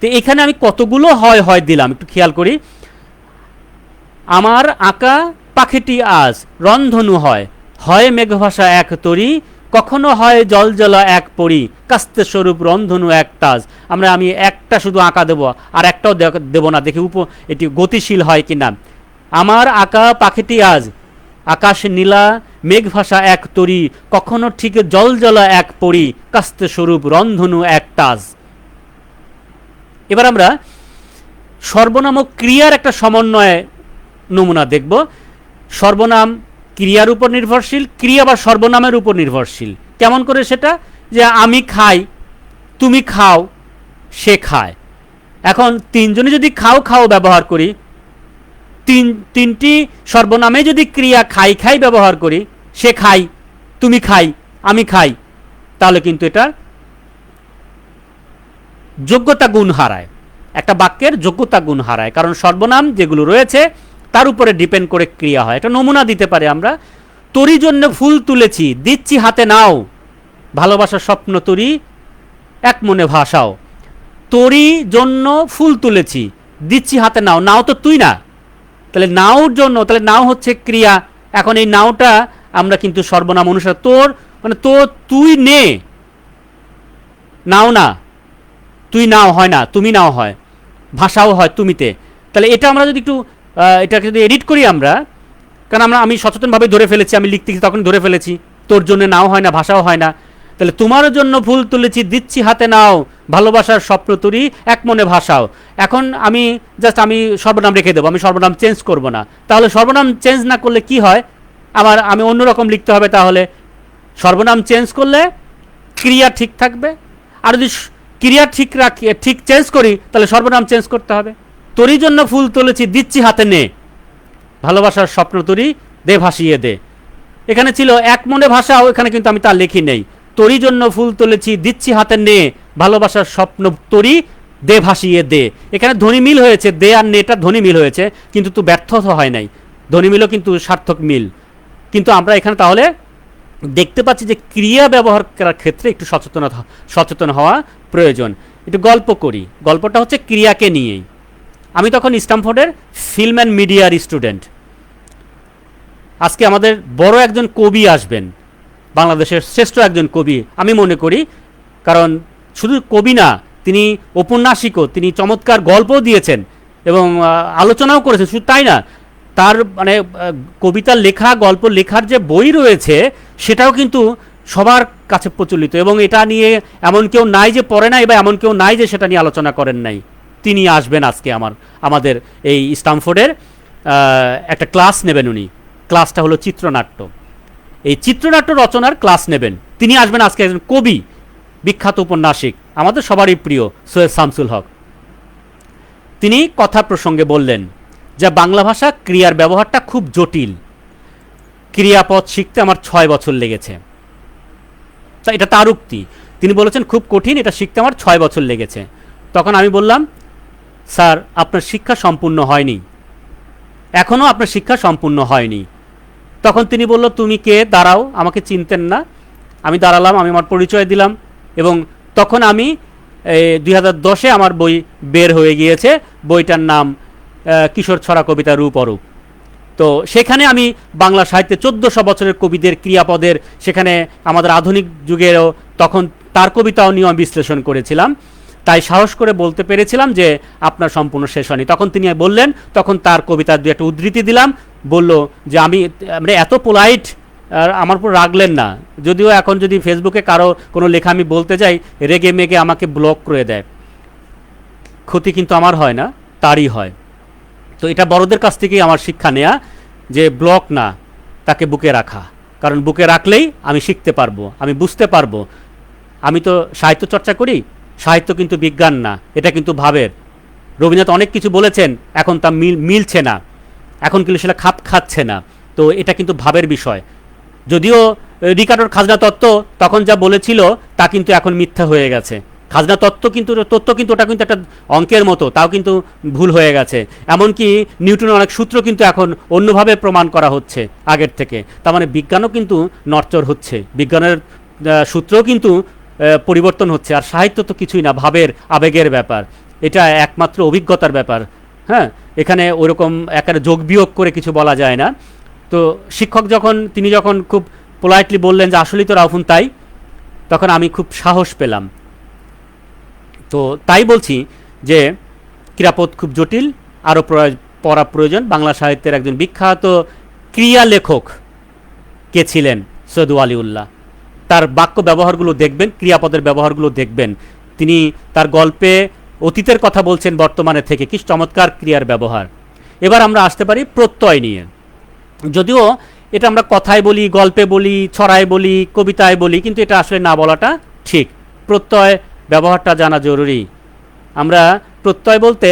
Speaker 1: তো এখানে আমি কতগুলো হয় দিলাম একটু খেয়াল করি। আমার আঁকা পাখিটি আজ রন্ধনু হয় মেঘ ভাষা এক তরি, কখনো হয় জলজলা এক পরি, কাস্তে স্বরূপ রন্ধনু এক তাজ। আমি একটা শুধু আঁকা দেবো আর একটাও দেবো না, দেখি এটি গতিশীল হয় কিনা। আমার আঁকা পাখিটি আজ আকাশ নীলা মেঘ ভাষা এক তরি, কখনো ঠিক জলজলা এক পরি, কাস্তে স্বরূপ রন্ধনু এক তাজ। এবার আমরা সর্বনাম ও ক্রিয়ার একটা সমন্বয় নমুনা দেখব। সর্বনাম ক্রিয়ার উপর নির্ভরশীল, ক্রিয়া বা সর্বনামের উপর নির্ভরশীল। কেমন করে সেটা? যে আমি খাই, তুমি খাও, সে খায়। এখন তিনজনে যদি খাও ব্যবহার করি, তিনটি সর্বনামে যদি ক্রিয়া খাই ব্যবহার করি, সে খাই, তুমি খাই, আমি খাই, তাহলে কিন্তু এটা যোগ্যতা গুণ হারায়, একটা বাক্যের যোগ্যতা গুণ হারায়, কারণ সর্বনাম যেগুলো রয়েছে তার উপরে ডিপেন্ড করে ক্রিয়া হয়। একটা নমুনা দিতে পারে আমরা, তোরই জন্য ফুল তুলেছি, দিচ্ছি হাতে নাও, ভালোবাসার স্বপ্ন তোরই এক মনে ভাসাও। তোরই জন্য ফুল তুলেছি, দিচ্ছি হাতে নাও, নাও তো তুই না, তাহলে নাওর জন্য, তাহলে নাও হচ্ছে ক্রিয়া। এখন এই নাওটা আমরা কিন্তু সর্বনাম অনুসারে তোর মানে তুই নে, নাও না, তুই নাও হয় না, তুমি নাও হয়, ভাষাও হয় তুমিতে। তাহলে এটা আমরা যদি একটু এটাকে যদি এডিট করি আমরা, কারণ আমি সচেতনভাবে ধরে ফেলেছি, আমি লিখতে তখন ধরে ফেলেছি তোর জন্য নাও হয় না, ভাষাও হয় না। তাহলে তোমার জন্য ফুল তুলেছি, দিচ্ছি হাতে নাও, ভালোবাসার স্বপ্ন তুরি এক মনে ভাষাও। এখন আমি সর্বনাম রেখে দেবো, আমি সর্বনাম চেঞ্জ করব না। তাহলে সর্বনাম চেঞ্জ না করলে কি হয়, আমি অন্যরকম লিখতে হবে। তাহলে সর্বনাম চেঞ্জ করলে ক্রিয়া ঠিক থাকবে, আর যদি ক্রিয়া ঠিক চেঞ্জ করি তাহলে সর্বনাম চেঞ্জ করতে হবে। তোরই জন্য ফুল তুলেছি, দিচ্ছি হাতে নে, ভালোবাসার স্বপ্ন তুরি দে ভাসিয়ে দে। এখানে ছিল এক মনে ভাষাও, এখানে কিন্তু আমি তা লিখি নেই। তোরই জন্য ফুল তুলেছি, দিচ্ছি হাতে নে, ভালোবাসার স্বপ্ন তরি দে ভাসিয়ে দে। এখানে ধ্বনি মিল হয়েছে, দে আর নেটা ধ্বনি মিল হয়েছে, কিন্তু তো ব্যর্থ হয় নাই, ধ্বনি মিলও কিন্তু সার্থক মিল। কিন্তু আমরা এখানে তাহলে দেখতে পাচ্ছি যে ক্রিয়া ব্যবহার করার ক্ষেত্রে একটু সচেতন হওয়া প্রয়োজন। একটু গল্প করি, গল্পটা হচ্ছে ক্রিয়াকে নিয়েই। আমি তখন স্ট্যামফোর্ডের ফিল্ম অ্যান্ড মিডিয়ার স্টুডেন্ট। আজকে আমাদের বড় একজন কবি আসবেন, বাংলাদেশের শ্রেষ্ঠ একজন কবি আমি মনে করি, কারণ শুধু কবি না, তিনি ঔপন্যাসিকও, তিনি চমৎকার গল্পও দিয়েছেন এবং আলোচনাও করেছেন। শুধু তাই না, তার কবিতা লেখা, গল্প লেখার যে বই রয়েছে সেটাও কিন্তু সবার কাছে প্রচলিত, এবং এটা নিয়ে এমন কেউ নাই যে পড়ে নাই, বা এমন কেউ নাই যে সেটা নিয়ে আলোচনা করেন নাই। তিনি আসবেন আজকে আমাদের এই স্ট্যামফোর্ডের একটা ক্লাস নেবেন উনি। ক্লাসটা হলো চিত্রনাট্য। এই চিত্রনাট্য রচনার ক্লাস নেবেন তিনি, আসবেন আজকে। একজন কবি, বিখ্যাত উপন্যাসিক, আমাদের সবারই প্রিয় সৈয়দ শামসুল হক। তিনি কথা প্রসঙ্গে বললেন যে বাংলা ভাষা ক্রিয়ার ব্যবহারটা খুব জটিল, ক্রিয়াপদ শিখতে আমার 6 বছর লেগেছে। তা এটা তার উক্তি, তিনি বলেছেন খুব কঠিন, এটা শিখতে আমার 6 বছর লেগেছে। তখন আমি বললাম, স্যার আপনার শিক্ষা সম্পূর্ণ হয়নি, এখনও আপনার শিক্ষা সম্পূর্ণ হয়নি। তখন তিনি বলল, তুমি কে, দাঁড়াও। আমাকে চিনতেন না। আমি দাঁড়ালাম, আমি আমার পরিচয় দিলাম, এবং তখন আমি 2010-এ আমার বই বের হয়ে গিয়েছে। বইটার নাম কিশোর ছড়া কবিতা রূপ অরূপ। তো সেখানে আমি বাংলা সাহিত্যে 1400 বছরের কবিদের ক্রিয়াপদের, সেখানে আমাদের আধুনিক যুগেরও তখন তার কবিতাও নিয়ে বিশ্লেষণ করেছিলাম। তাই সাহস করে বলতে পেরেছিলাম যে আপনার সম্পূর্ণ শেষ হয়নি। তখন তিনি বললেন, তখন তার কবিতার দু একটা উদ্ধৃতি দিলাম, বলল যে আমি এত পোলাইট, আমার উপর রাগলেন না। যদিও এখন যদি ফেসবুকে কারো কোনো লেখা আমি বলতে যাই, রেগে মেগে আমাকে ব্লক করে দেয়। ক্ষতি কিন্তু আমার হয় না, তারই হয়। তো এটা বড়দের কাছ থেকেই আমার শিক্ষা নেয়া, যে ব্লক না, তাকে বুকে রাখা। কারণ বুকে রাখলেই আমি শিখতে পারবো, আমি বুঝতে পারবো। আমি তো সাহিত্য চর্চা করি, সাহিত্য কিন্তু বিজ্ঞান না, এটা কিন্তু ভাবের। রবীন্দ্রনাথ অনেক কিছু বলেছেন, এখন তা মিলছে না, এখন কিন্তু সেটা খাপ খাচ্ছে না। তো এটা কিন্তু ভাবের বিষয়। যদিও রিকার্ডোর খাজনা তত্ত্ব তখন যা বলেছিল তা কিন্তু এখন মিথ্যা হয়ে গেছে। খাজনা তত্ত্ব কিন্তু ওটা কিন্তু একটা অঙ্কের মতো, তাও কিন্তু ভুল হয়ে গেছে। এমনকি নিউটনের অনেক সূত্র কিন্তু এখন অন্যভাবে প্রমাণ করা হচ্ছে আগের থেকে। তার মানে বিজ্ঞানও কিন্তু নড়চড় হচ্ছে, বিজ্ঞানের সূত্রও কিন্তু পরিবর্তন হচ্ছে। আর সাহিত্য তো কিছুই না, ভাবের আবেগের ব্যাপার, এটা একমাত্র অভিজ্ঞতার ব্যাপার। হ্যাঁ, এখানে ওইরকম একেবারে যোগ বিয়োগ করে কিছু বলা যায় না। তো শিক্ষক তিনি যখন খুব পোলাইটলি বললেন যে আসলেই তো রাউফুন তাই, তখন আমি খুব সাহস পেলাম। তো তাই বলছি যে ক্রিয়াপদ খুব জটিল, আরও পড়া প্রয়োজন। বাংলা সাহিত্যের একজন বিখ্যাত ক্রিয়া লেখক কে ছিলেন? সৈয়দ ওয়ালিউল্লাহ। তার বাক্য ব্যবহারগুলো দেখবেন, ক্রিয়াপদের ব্যবহারগুলো দেখবেন। তিনি তার গল্পে অতীতের কথা বলছেন বর্তমানে থেকে, কি চমৎকার ক্রিয়ার ব্যবহার। এবার আমরা আসতে পারি প্রত্যয় নিয়ে। যদিও এটা আমরা কথায় বলি, গল্পে বলি, ছড়ায় বলি, কবিতায় বলি, কিন্তু এটা আসলে না বলাটা ঠিক। প্রত্যয় ব্যবহারটা জানা জরুরি। আমরা প্রত্যয় বলতে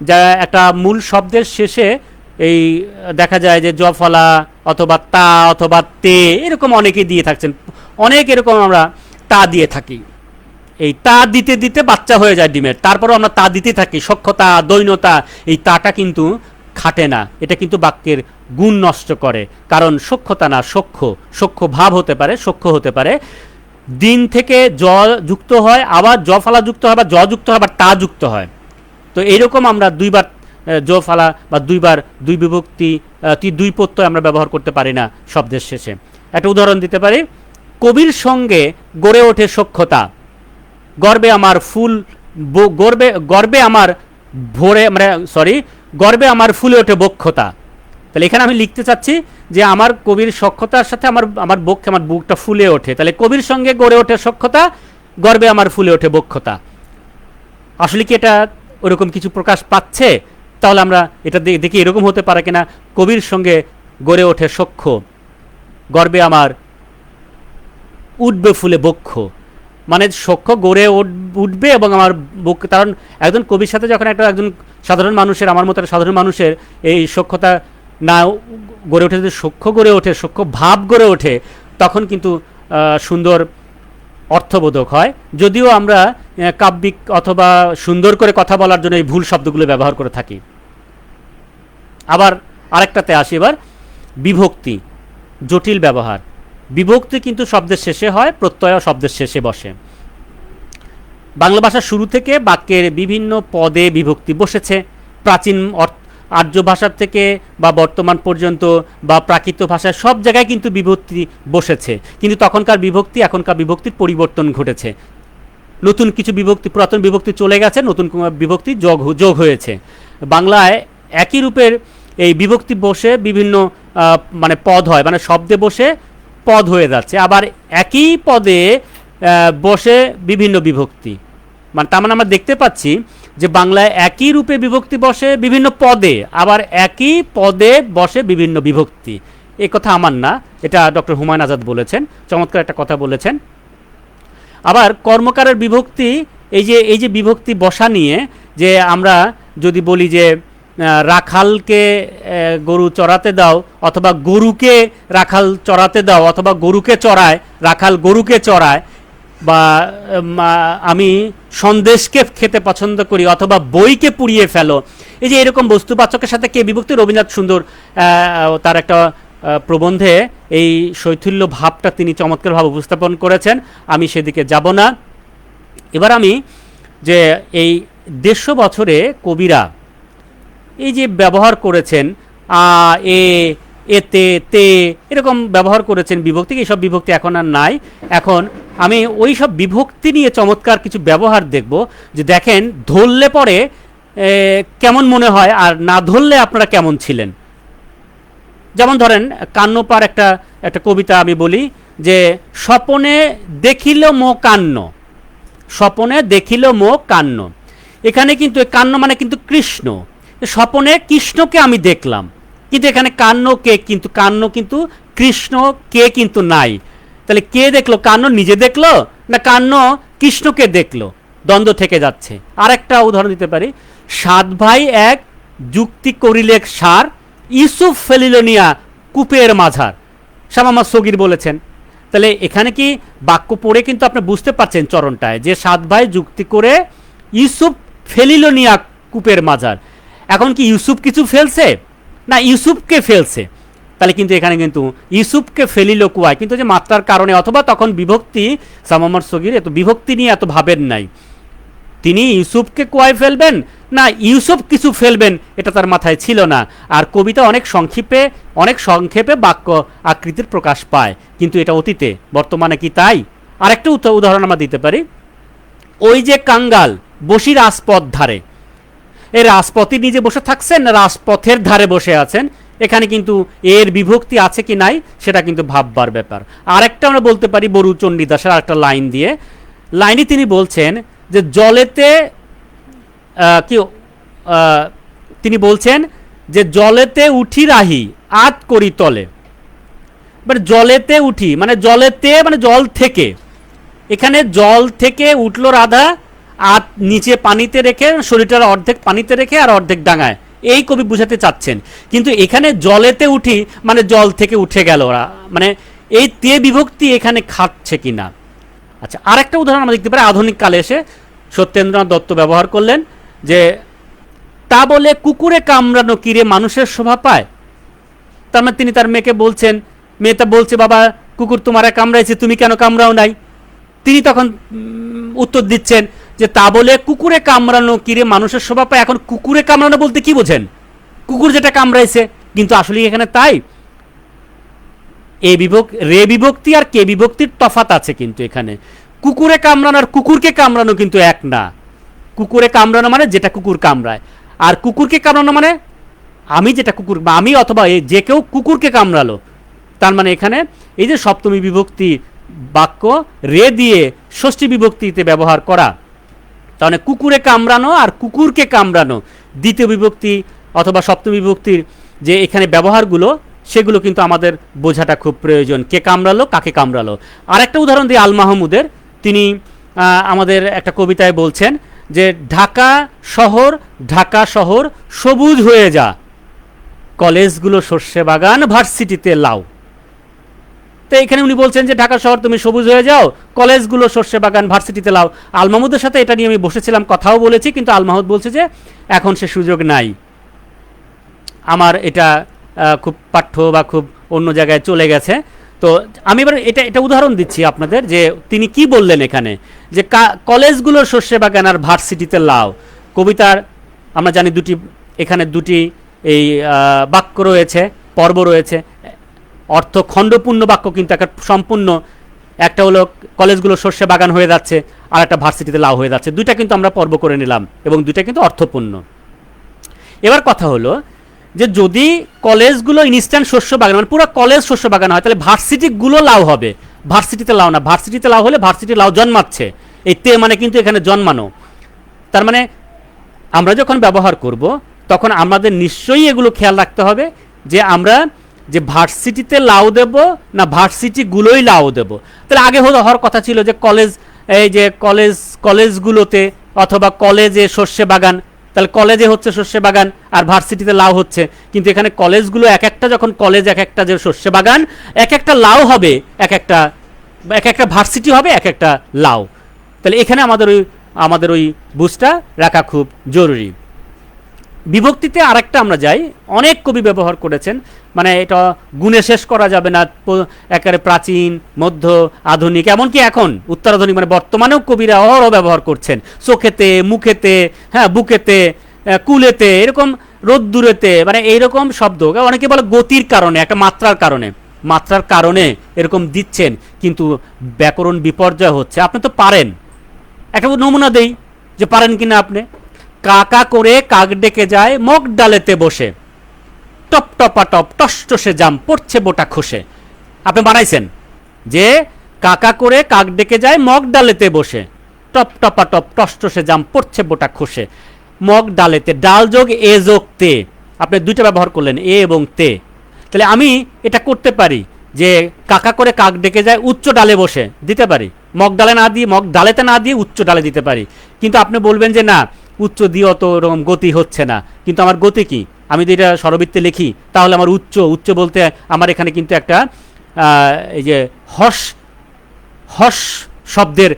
Speaker 1: যা একটা মূল শব্দের শেষে এই দেখা যায় যে জফলা অথবা তা অথবা তে, এরকম অনেকেই দিয়ে থাকছেন, অনেক এরকম আমরা তা দিয়ে থাকি। এই তা দিতে দিতে বাচ্চা হয়ে যায় ডিমের, তারপরও আমরা তা দিতে থাকি। সক্ষতা, দৈন্যতা, এই তাটা কিন্তু খাটে না, এটা কিন্তু বাক্যের গুণ নষ্ট করে। কারণ সক্ষতা না, সক্ষ ভাব হতে পারে, সক্ষ হতে পারে। দিন থেকে জ যুক্ত হয়, আবার জ ফালা যুক্ত হয়, আবার জ যুক্ত হয়, আবার তা যুক্ত হয়। তো এইরকম আমরা দুইবার জ ফালা বা দুইবার দুই বিভক্তি, দুই প্রত্যয় আমরা ব্যবহার করতে পারি না শব্দের শেষে। একটা উদাহরণ দিতে পারি, কবির সঙ্গে গড়ে ওঠে সক্ষতা, গর্বে আমার গর্বে আমার গর্বে আমার ফুলে ওঠে বক্ষতা। তাহলে এখানে আমি লিখতে চাচ্ছি যে আমার কবির সক্ষতার সাথে আমার বুকটা ফুলে ওঠে। তাহলে কবির সঙ্গে গড়ে ওঠে সক্ষতা, গর্বে আমার ফুলে ওঠে বক্ষতা। আসলে কি এটা ওরকম কিছু প্রকাশ পাচ্ছে? তাহলে আমরা এটা দেখি এরকম হতে পারে কিনা, কবির সঙ্গে গড়ে ওঠে সখ্য, গর্বে আমার উঠবে ফুলে বক্ষ। মানে সখ্য গড়ে উঠবে এবং আমার বুক, কারণ একজন কবির সাথে যখন একজন সাধারণ মানুষের, আমার মতো সাধারণ মানুষের এই সখ্যতা না গড়ে ওঠে, যদি সখ্য গড়ে ওঠে, সখ্য ভাব গড়ে ওঠে, তখন কিন্তু সুন্দর অর্থবোধক হয়। যদিও আমরা কাব্যিক অথবা সুন্দর করে কথা বলার জন্য এই ভুল শব্দগুলো ব্যবহার করে থাকি। আবার আরেকটাতে আসি, এবার বিভক্তি, জটিল ব্যবহার। বিভক্তি কিন্তু শব্দের শেষে হয়, প্রত্যয় শব্দের শেষে বসে। বাংলা ভাষার শুরু থেকে বাক্যের বিভিন্ন পদে বিভক্তি বসেছে। প্রাচীন আর্য ভাষার থেকে বা বর্তমান পর্যন্ত বা প্রাকৃত ভাষায় সব জায়গায় কিন্তু বিভক্তি বসেছে। কিন্তু তখনকার বিভক্তি এখনকার বিভক্তির পরিবর্তন ঘটেছে। নতুন কিছু বিভক্তি, পুরাতন বিভক্তি চলে গেছে, নতুন বিভক্তি যোগ হয়েছে। বাংলায় একই রূপের এই বিভক্তি বসে বিভিন্ন মানে পদ হয়, মানে শব্দে বসে পদ হয়ে যাচ্ছে। আবার একই পদে বসে বিভিন্ন বিভক্তি, মানে তার মানে আমরা দেখতে পাচ্ছি যে বাংলায় একই রূপে বিভক্তি বসে বিভিন্ন পদে, আবার একই পদে বসে বিভিন্ন বিভক্তি। এই কথা আমার না, এটা ডক্টর হুমায়ুন আজাদ বলেছেন, চমৎকার একটা কথা বলেছেন। আবার কর্মকারের বিভক্তি, এই যে বিভক্তি বসা নিয়ে, যে আমরা যদি বলি যে রাখালকে গরু চড়াতে দাও, অথবা গরুকে রাখাল চড়াতে দাও, অথবা গরুকে চড়ায় রাখাল গরুকে চড়ায়, বা আমি সন্দেশকে খেতে পছন্দ করি, অথবা বইকে পুড়িয়ে ফেলো। এই যে এরকম বস্তুবাচকের সাথে কে বিভক্তি, রবীন্দ্রনাথ সুন্দর তার একটা প্রবন্ধে এই শৈথিল্য ভাবটা তিনি চমৎকারভাবে উপস্থাপন করেছেন। আমি সেদিকে যাব না। এবার আমি যে এই 150 বছরে কবিরা এই যে ব্যবহার করেছেন এ, এতে, তে, এরকম ব্যবহার করেছেন বিভক্তি, এইসব বিভক্তি এখন আর নাই। এখন আমি ওই সব বিভক্তি নিয়ে চমৎকার কিছু ব্যবহার দেখব, যে দেখেন ধরলে পরে কেমন মনে হয়, আর না ধরলে আপনারা কেমন ছিলেন। যেমন ধরেন কান্নপার একটা কবিতা আমি বলি, যে স্বপনে দেখিল মো কান্ন, স্বপনে দেখিল মো কান্ন। এখানে কিন্তু কান্ন মানে কিন্তু কৃষ্ণ, স্বপনে কৃষ্ণকে আমি দেখলাম, কিন্তু এখানে কান্ন কে, কিন্তু কান্ন কিন্তু কৃষ্ণ, কে কিন্তু নাই। তাহলে কে দেখলো, কান্ন নিজে দেখলো না কান্ন কৃষ্ণকে দেখলো, দ্বন্দ্ব থেকে যাচ্ছে। আর একটা উদাহরণ দিতে পারি, 7 ভাই এক যুক্তি করিলে সার, ইউসুফ ফেলিলোনিয়া কূপের মাঝার, শাহ মোহাম্মদ সগীর বলেছেন। তাহলে এখানে কি বাক্য পড়ে কিন্তু আপনি বুঝতে পারছেন চরণটায়, যে 7 ভাই যুক্তি করে ইউসুফ ফেলিলোনিয়া কূপের মাঝার। এখন কি ইউসুফ কিছু ফেলছে না ইউসুফকে ফেলছে? তাহলে কিন্তু এখানে কিন্তু ইউসুফকে ফেলিল কুয়ায়, কিন্তু যে মাত্রার কারণে, অথবা তখন বিভক্তি, শাহ মোহাম্মদ সগীর এত বিভক্তি নিয়ে এত ভাবেন নাই, তিনি ইউসুফকে কুয়ায় ফেলবেন না ইউসুফ কিছু ফেলবেন এটা তার মাথায় ছিল না। আর কবিতা অনেক সংক্ষেপে বাক্য আকৃতির প্রকাশ পায়, কিন্তু এটা অতীতে, বর্তমানে কি তাই? আরেকটা উদাহরণ আমরা দিতে পারি, ওই যে কাঙ্গাল বসি রাজপথ ধারে, এই রাজপথে নিজে বসে থাকছেন না রাজপথের ধারে বসে আছেন, এখানে কিন্তু এর বিভক্তি আছে কি নাই সেটা কিন্তু ভাববার ব্যাপার। আরেকটা আমরা বলতে পারি বরু চণ্ডীদাসের আরেকটা লাইন দিয়ে, লাইনে তিনি বলছেন যে জলেতে তিনি বলছেন যে জলেতে উঠি রাহি আত করি তলে, বাট জলেতে উঠি মানে জলেতে মানে জল থেকে, এখানে জল থেকে উঠলো রাধা, আত নিচে পানিতে রেখে, শরীরটার অর্ধেক পানিতে রেখে আর অর্ধেক ডাঙায়, এই কবি বুঝাতে চাচ্ছেন। কিন্তু এখানে জলেতে উঠি মানে জল থেকে উঠে গেল ওরা, মানে এই তে বিভক্তি এখানে খাটছে কিনা। আচ্ছা, আরেকটা উদাহরণ আমরা দেখতে পারি, আধুনিক কালে এসে সত্যেন্দ্রনাথ দত্ত ব্যবহার করলেন, যে তা বলে কুকুরে কামড়ানো কিরে মানুষের শোভা পায়। তার মানে তিনি তার মেয়েকে বলছেন, মেয়েটা বলছে বাবা কুকুর তোমারে কামড়াইছে, তুমি কেন কামড়াও নাই? তিনি তখন উত্তর দিচ্ছেন যে তা বলে কুকুরে কামড়ানো কিরে মানুষের শোভা পায়। এখন কুকুরে কামড়ানো বলতে কি বোঝেন? কুকুর যেটা কামড়াইছে, কিন্তু আসলে এখানে তাই রে বিভক্তি আর কে বিভক্তির তফাৎ আছে, কিন্তু এখানে কুকুরে কামড়ানো আর কুকুরকে কামড়ানো কিন্তু এক না। কুকুরে কামড়ানো মানে যেটা কুকুর কামড়ায়, আর কুকুরকে কামড়ানো মানে আমি যেটা কুকুর, আমি অথবা যে কেউ কুকুরকে কামড়ালো। তার মানে এখানে এই যে সপ্তমী বিভক্তি বাক্য রে দিয়ে ষষ্ঠী বিভক্তিতে ব্যবহার করা, তাহলে কুকুরে কামড়ানো আর কুকুরকে কামড়ানো দ্বিতীয় বিভক্তি অথবা সপ্তমী বিভক্তির যে এখানে ব্যবহারগুলো, সেগুলো কিন্তু আমাদের বোঝাটা খুব প্রয়োজন, কে কামড়ালো কাকে কামড়ালো। আরেকটা উদাহরণ দিই আল মাহমুদের, তিনি আমাদের একটা কবিতায় বলছেন যে ঢাকা শহর সবুজ হয়ে যা, কলেজগুলো সর্ষে বাগান ভার্সিটিতে লাউ। তো এখানে উনি বলছেন যে ঢাকা শহর তুমি সবুজ হয়ে যাও, কলেজগুলো সর্ষে বাগান ভার্সিটিতে লাও। আল মাহমুদের সাথে এটা নিয়ে আমি বসেছিলাম, কথাও বলেছি, কিন্তু আল মাহমুদ বলছে যে এখন সে সুযোগ নাই, আমার এটা খুব পাঠ্য বা খুব অন্য জায়গায় চলে গেছে। তো আমি এবার এটা উদাহরণ দিচ্ছি আপনাদের, যে তিনি কি বললেন এখানে, যে কলেজগুলো সর্ষে বাগান আর ভার্সিটিতে লাও। কবিতার আমরা জানি এখানে দুটি এই বাক্য রয়েছে, পর্ব রয়েছে, অর্থ খণ্ডপূর্ণ বাক্য কিন্তু একটা সম্পূর্ণ, একটা হলো কলেজগুলো সর্ষে বাগান হয়ে যাচ্ছে আর একটা ভার্সিটিতে লাউ হয়ে যাচ্ছে, দুইটা কিন্তু আমরা পর্ব করে নিলাম এবং দুইটা কিন্তু অর্থপূর্ণ। এবার কথা হলো যে যদি কলেজগুলো ইনস্ট্যান্ট শস্য বাগান মানে পুরো কলেজ শস্য বাগান হয়, তাহলে ভার্সিটিগুলো লাউ হবে, ভার্সিটিতে লাউ না। ভার্সিটিতে লাউ হলে ভার্সিটি লাউ জন্মাচ্ছে, এই তে মানে কিন্তু এখানে জন্মানো। তার মানে আমরা যখন ব্যবহার করব তখন আমাদের নিশ্চয়ই এগুলো খেয়াল রাখতে হবে যে আমরা যে ভার্সিটিতে লাউ দেব না ভার্সিটিগুলোই লাউ দেব। তাহলে আগে হওয়ার কথা ছিল যে কলেজগুলোতে অথবা কলেজে সর্ষে বাগান, তাহলে কলেজে হচ্ছে শস্য বাগান আর ভার্সিটিতে লাউ হচ্ছে, কিন্তু এখানে কলেজগুলো এক একটা, যখন কলেজ এক একটা যে শস্য বাগান, এক একটা লাউ হবে, এক একটা ভার্সিটি হবে এক একটা লাউ। তাহলে এখানে আমাদের ওই বুঝটা রাখা খুব জরুরি। বিভক্তিতে আরেকটা আমরা যাই, অনেক কবি ব্যবহার করেছেন, মানে এটা গুণে শেষ করা যাবে না, একেবারে প্রাচীন, মধ্য, আধুনিক, এমনকি এখন উত্তরাধুনিক, মানে বর্তমানেও কবিরা অহরহ ব্যবহার করছেন। চোখেতে, মুখেতে, হ্যাঁ বুকেতে, কুলেতে, এরকম রোদ্দুরেতে, মানে এইরকম শব্দ। অনেকে বলে গতির কারণে, একটা মাত্রার কারণে এরকম দিচ্ছেন, কিন্তু ব্যাকরণ বিপর্যয় হচ্ছে। আপনি তো পারেন, একটা নমুনা দেই যে পারেন কিনা আপনি। কাকা করে কাক ডেকে যায় মগ ডালেতে বসে, টপ টপা টপ টসটসে জাম পড়ছে বোটা খসে। আপনি বানাইছেন যে কাকা করে কাক ডেকে যায় মগ ডালেতে বসে, টপ টপা টপ টসটসে জাম পড়ছে বোটা খসে। মগ ডালেতে, ডাল যোগ এ যোগ তে, আপনি দুইটা ব্যবহার করলেন, এ এবং তে। তাহলে আমি এটা করতে পারি যে কাকা করে কাক ডেকে যায় উচ্চ ডালে বসে, দিতে পারি। মগ ডালেতে না দিয়ে উচ্চ ডালে দিতে পারি। কিন্তু আপনি বলবেন যে না, উচ্চ দিয়ে অত ওরকম গতি হচ্ছে না, কিন্তু আমার গতি কি, আমি যদি এটা স্বরবৃত্তে লিখি তাহলে আমার উচ্চ বলতে আমার এখানে কিন্তু একটা এই যে হর্ষ শব্দের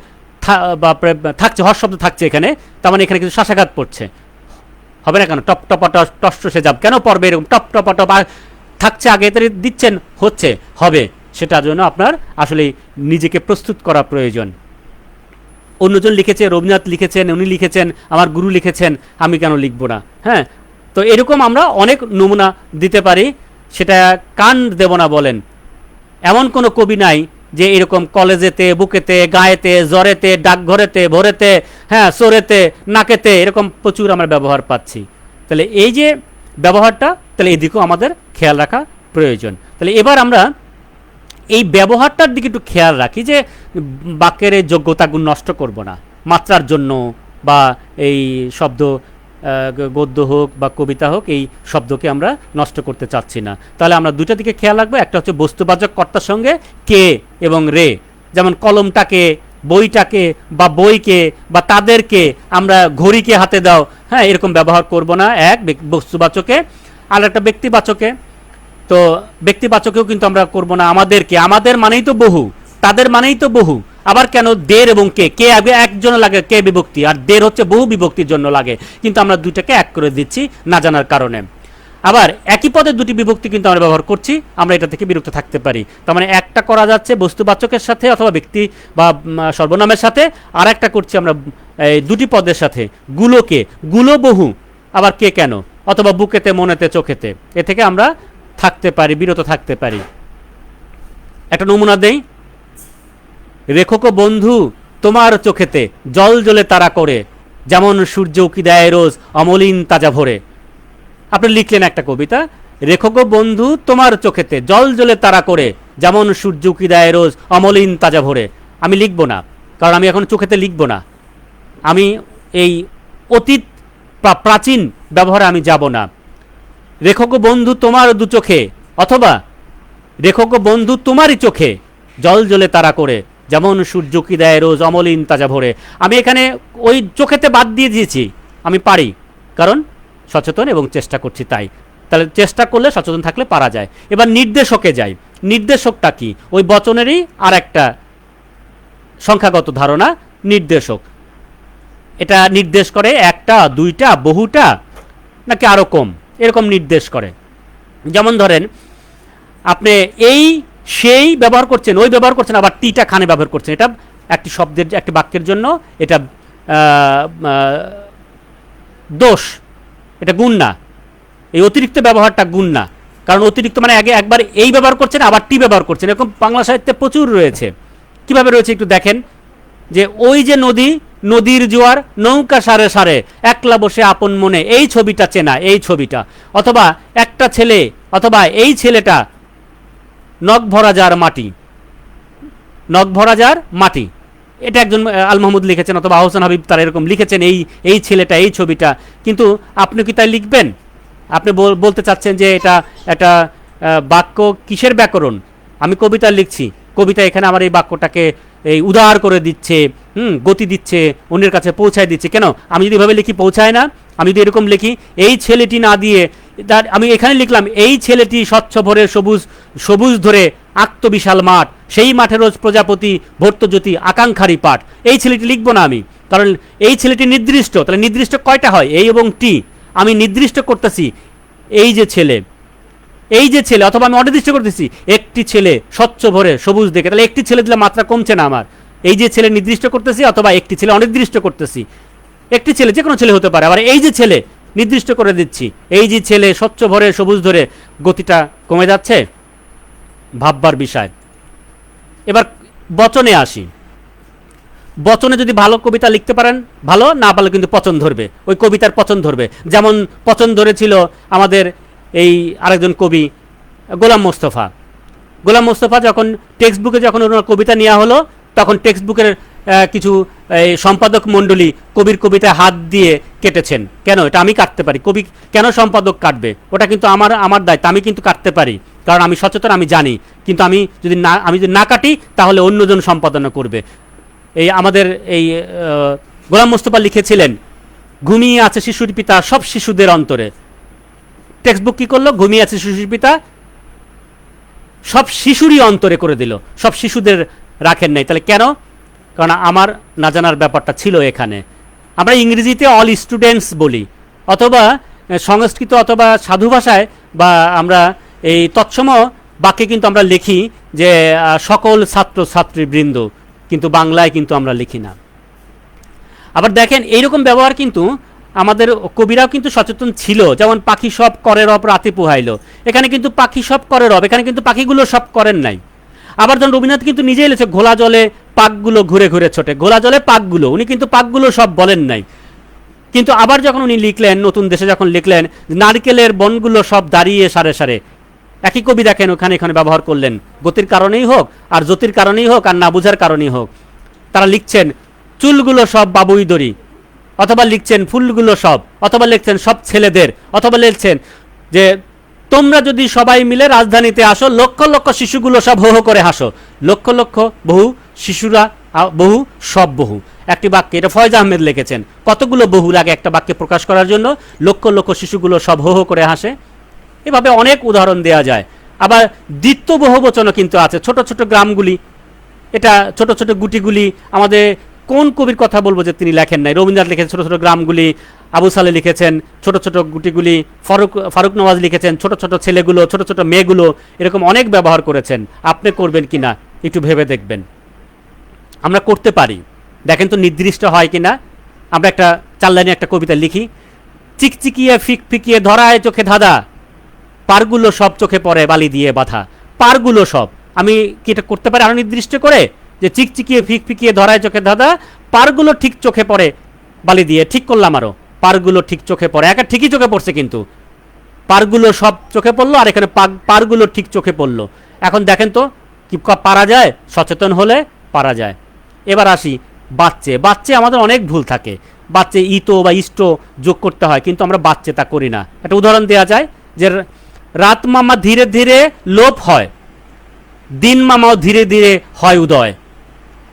Speaker 1: থাকছে, হর্ষ শব্দ থাকছে এখানে, তার মানে এখানে কিন্তু শ্বাসাঘাত পড়ছে, হবে না কেন? টপ টপা টসটসে যাব কেন পড়বে এরকম? টপ টপা টপ থাকছে আগে, দিচ্ছেন, হচ্ছে, হবে। সেটার জন্য আপনার আসলে নিজেকে প্রস্তুত করা প্রয়োজন। অন্যজন লিখেছে, রবীন্দ্রনাথ লিখেছেন, উনি লিখেছেন, আমার গুরু লিখেছেন, আমি কেন লিখব না? হ্যাঁ, তো এরকম আমরা অনেক নমুনা দিতে পারি। সেটা কান দেব না বলেন, এমন কোনো কবি নাই যে এরকম কলেজেতে, বুকেতে, গায়েতে, জ্বরেতে, ডাকঘরেতে, ভোরেতে, হ্যাঁ সোরেতে, নাকেতে, এরকম প্রচুর আমরা ব্যবহার পাচ্ছি। তাহলে এই যে ব্যবহারটা, তাহলে এদিকেও আমাদের খেয়াল রাখা প্রয়োজন। তাহলে এবার আমরা এই ব্যবহারটার দিকে একটু খেয়াল রাখি যে বাক্যের এই যোগ্যতাগুণ নষ্ট করব না মাত্রার জন্য, বা এই শব্দ গদ্য হোক বা কবিতা হোক, এই শব্দকে আমরা নষ্ট করতে চাচ্ছি না। তাহলে আমরা দুইটা দিকে খেয়াল রাখবো। একটা হচ্ছে বস্তুবাচক কর্তার সঙ্গে কে এবং রে, যেমন কলমটাকে, বইটাকে বা বইকে বা তাদেরকে, আমরা ঘড়িকে হাতে দাও, হ্যাঁ এরকম ব্যবহার করব না এক বস্তুবাচকে। আর একটা ব্যক্তিবাচকে, তো ব্যক্তিবাচকেও কিন্তু আমরা করব না আমাদেরকে, আমাদের মানেই তো বহু, তাদের মানেই তো বহু। আবার কেন দের এবং কে আগে একজন লাগে, কে বিভক্তি, আর দের হচ্ছে বহু বিভক্তির জন্য লাগে, কিন্তু আমরা দুইটাকে এক করে দিচ্ছি না জানার কারণে। আবার একই পদে দুটি বিভক্তি কিন্তু আমরা ব্যবহার করছি, আমরা এটা থেকে বিরক্ত থাকতে পারি। তার মানে একটা করা যাচ্ছে বস্তুবাচকের সাথে অথবা ব্যক্তি বা সর্বনামের সাথে, আর একটা করছি আমরা দুটি পদের সাথে। গুলোকে, গুলো বহু, আবার কে কেন, অথবা বুকেতে, মনেতে, চোখেতে, এ থেকে আমরা থাকতে পারি, বিরত থাকতে পারি। একটা নমুনা দেই, রেখো কো বন্ধু তোমার চোখেতে জল জ্বলে তারা করে, যেমন সূর্য উকি দেয় রোজ অমলিন তাজা ভরে। আপনি লিখলেন একটা কবিতা, রেখো গো বন্ধু তোমার চোখেতে জল জ্বলে তারা করে, যেমন সূর্য উকি দেয় রোজ অমলিন তাজা ভরে। আমি লিখব না, কারণ আমি এখন চোখেতে লিখব না। আমি এই অতীত বা প্রাচীন ব্যবহারে আমি যাব না। রেখো গো বন্ধু তোমার দু চোখে, অথবা রেখো গো বন্ধু তোমারই চোখে জল জ্বলে তারা করে, যেমন সূর্য কি দেয় রোজ অমলিন তাজা ভরে। আমি এখানে ওই চোখেতে বাদ দিয়ে দিয়েছি, আমি পারি, কারণ সচেতন এবং চেষ্টা করছি তাই। তাহলে চেষ্টা করলে, সচেতন থাকলে পারা যায়। এবার নির্দেশকে যাই। নির্দেশকটা কি? ওই বচনেরই আর একটা সংখ্যাগত ধারণা, নির্দেশক। এটা নির্দেশ করে একটা, দুইটা, বহুটা, নাকি আরো কম, এরকম নির্দেশ করে। যেমন ধরেন আপনি এই সেই ব্যবহার করছেন, ওই ব্যবহার করছেন, আবার টিটা খানে ব্যবহার করছেন। এটা একটি শব্দের, একটি বাক্যের জন্য এটা দোষ, এটা গুণ না। এই অতিরিক্ত ব্যবহারটা গুণ না, কারণ অতিরিক্ত মানে আগে একবার এই ব্যবহার করছেন, আবার টি ব্যবহার করছেন, এরকম বাংলা সাহিত্যে প্রচুর রয়েছে। কিভাবে রয়েছে একটু দেখেন, যে ওই যে নদী, নদীর জোয়ার, নৌকা সারে সারে, একলা বসে আপন মনে, এই ছবিটা চেনা, এই ছবিটা। অথবা একটা ছেলে, অথবা এই ছেলেটা নখ ভরা যার মাটি, নখ ভরা যার মাটি, এটা একজন আল মাহমুদ লিখেছেন, অথবা আহসান হাবিব তারা এরকম লিখেছেন, এই ছেলেটা, এই ছবিটা। কিন্তু আপনি কি তাই লিখবেন? আপনি বলতে চাচ্ছেন যে এটা একটা বাক্য, কিসের ব্যাকরণ? আমি কবিতা লিখছি, কবিতা এখানে আমার এই বাক্যটাকে এই উদার করে দিচ্ছে, গতি দিচ্ছে, অন্যের কাছে পৌঁছায় দিচ্ছে। কেন? আমি যদি এভাবে লিখি পৌঁছায় না, আমি যদি এরকম লিখি, এই ছেলেটি না দিয়ে আমি এখানে লিখলাম, এই ছেলেটি স্বচ্ছ ভোরের সবুজ সবুজ ধরে আত্মবিশাল মাঠ, সেই মাঠে রোজ প্রজাপতি ভর্তজ্যোতি আকাঙ্ক্ষারই পাঠ। এই ছেলেটি লিখবো না আমি, কারণ এই ছেলেটি নির্দিষ্ট। তাহলে নির্দিষ্ট কয়টা হয়? এই এবং টি। আমি নির্দিষ্ট করতেছি এই যে ছেলে, এই যে ছেলে, অথবা আমি অনির্দিষ্ট করতেছি একটি ছেলে স্বচ্ছ ভরে সবুজ দেখে। তাহলে একটি ছেলে দিলে মাত্রা কমছে না আমার। এই যে ছেলে নির্দিষ্ট করতেছি, অথবা একটি ছেলে অনির্দিষ্ট করতেছি। একটি ছেলে যে কোনো ছেলে হতে পারে, আবার এই যে ছেলে নির্দিষ্ট করে দিচ্ছি, এই যে ছেলে স্বচ্ছ ভরে সবুজ ধরে, গতিটা কমে যাচ্ছে, ভাববার বিষয়। এবার বচনে আসি। বচনে যদি ভালো কবিতা লিখতে পারেন ভালো, না পারলে কিন্তু পচন ধরবে, ওই কবিতার পচন ধরবে। যেমন পচন ধরেছিল আমাদের এই আরেকজন কবি গোলাম মোস্তফা। গোলাম মোস্তফা যখন টেক্সট বুকে যখন ওনার কবিতা নেওয়া হলো, তখন টেক্সট বুকের কিছু সম্পাদক মণ্ডলী কবির কবিতায় হাত দিয়ে কেটেছেন। কেন? এটা আমি কাটতে পারি, কবি কেন সম্পাদক কাটবে? ওটা কিন্তু আমার দায়িত্ব, আমি কিন্তু কাটতে পারি, কারণ আমি সচেতন, আমি জানি। কিন্তু আমি যদি না কাটি, তাহলে অন্যজন সম্পাদনা করবে। এই আমাদের এই গোলাম মোস্তফা লিখেছিলেন, ঘুমিয়ে আছে শিশুর পিতা সব শিশুদের অন্তরে। টেক্সট বুক কী করলো? ঘুমিয়ে আছে শিশুর পিতা সব শিশুরই অন্তরে করে দিল, সব শিশুদের রাখেন নাই। তাহলে কেন? কারণ আমার না জানার ব্যাপারটা ছিল এখানে। আমরা ইংরেজিতে অল স্টুডেন্টস বলি, অথবা সংস্কৃত অথবা সাধু ভাষায়, বা আমরা এই তৎসম বাক্যে কিন্তু আমরা লিখি যে সকল ছাত্র ছাত্রীবৃন্দ, কিন্তু বাংলায় কিন্তু আমরা লিখি না। আবার দেখেন, এইরকম ব্যবহার কিন্তু আমাদের কবিরাও কিন্তু সচেতন ছিল। যেমন পাখি সব করে রব রাতে পোহাইল, এখানে কিন্তু পাখি সব করে রব, এখানে কিন্তু পাখিগুলো সব করেন নাই। আবার যখন রবীন্দ্রনাথ কিন্তু নিজেই লিখেছে, ঘোলা জলে পাকগুলো ঘুরে ঘুরে ছোটে, ঘোলা জলে পাকগুলো, উনি কিন্তু পাকগুলো সব বলেন নাই। কিন্তু আবার যখন উনি লিখলেন, নতুন দেশে যখন লিখলেন, নারকেলের বনগুলো সব দাঁড়িয়ে সারে সারে, একই কবি দেখেন এখানে ব্যবহার করলেন, গতির কারণেই হোক আর জ্যোতির কারণেই হোক আর না বুঝার কারণেই হোক, তারা লিখছেন চুলগুলো সব বাবুই দড়ি, অথবা লিখছেন ফুলগুলো সব, অথবা লিখছেন সব ছেলেদের, অথবা লিখছেন যে তোমরা যদি সবাই মিলে রাজধানীতে আসো, লক্ষ লক্ষ শিশুগুলো সব হো হো করে হাসো। লক্ষ লক্ষ বহু, শিশুরা বহু, সব বহু। একটি বাক্যে, এটা ফয়েজ আহমেদ লিখেছেন, কতগুলো বহু লাগে একটা বাক্যে প্রকাশ করার জন্য? লক্ষ লক্ষ শিশুগুলো সব হো হো করে হাসে। এভাবে অনেক উদাহরণ দেওয়া যায়। আবার দ্বিত্ব বহুবচনও কিন্তু আছে। ছোট ছোট গ্রামগুলি, এটা ছোট ছোট গুটিগুলি, আমাদের কোন কবির কথা বলবো যে তিনি লেখেন নাই? রবীন্দ্রনাথ লিখেছেন ছোট ছোট গ্রামগুলি, আবু সালে লিখেছেন ছোট ছোট গুটিগুলি, ফারুক নওয়াজ লিখেছেন ছোট ছোট ছেলেগুলো, ছোট ছোট মেয়েগুলো, এরকম অনেক ব্যবহার করেছেন। আপনি করবেন কিনা একটু ভেবে দেখবেন। আমরা করতে পারি, দেখেন তো নির্দিষ্ট হয় কিনা। আমরা একটা 4 লাইনে একটা কবিতা লিখি, চিকচিকিয়ে ফিক ফিকিয়ে ধরায় চোখে ধাঁধা, পারগুলো সব চোখে পড়ে বালি দিয়ে বাঁধা। পারগুলো সব, আমি কি এটা করতে পারি আরো নির্দিষ্ট করে, যে চিকচিকিয়ে ফিক ফিকিয়ে ধরায় চোখে ধাঁধা, পারগুলো ঠিক চোখে পড়ে বালি দিয়ে। ঠিক করলাম আরো, পারগুলো ঠিক চোখে পড়ে, একা ঠিকই চোখে পড়ছে, কিন্তু পারগুলো সব চোখে পড়লো, আর এখানে পারগুলো ঠিক চোখে পড়লো। এখন দেখেন তো কি পারা যায়? সচেতন হলে পারা যায়। এবার আসি বাচ্চে। বাচ্চে আমাদের অনেক ভুল থাকে। বাচ্চে ইতো বা ইষ্ট যোগ করতে হয়, কিন্তু আমরা বাচ্চে তা করি না। একটা উদাহরণ দেওয়া যায় যে রাত মামা ধীরে ধীরে লোপ হয়, দিন মামাও ধীরে ধীরে হয় উদয়।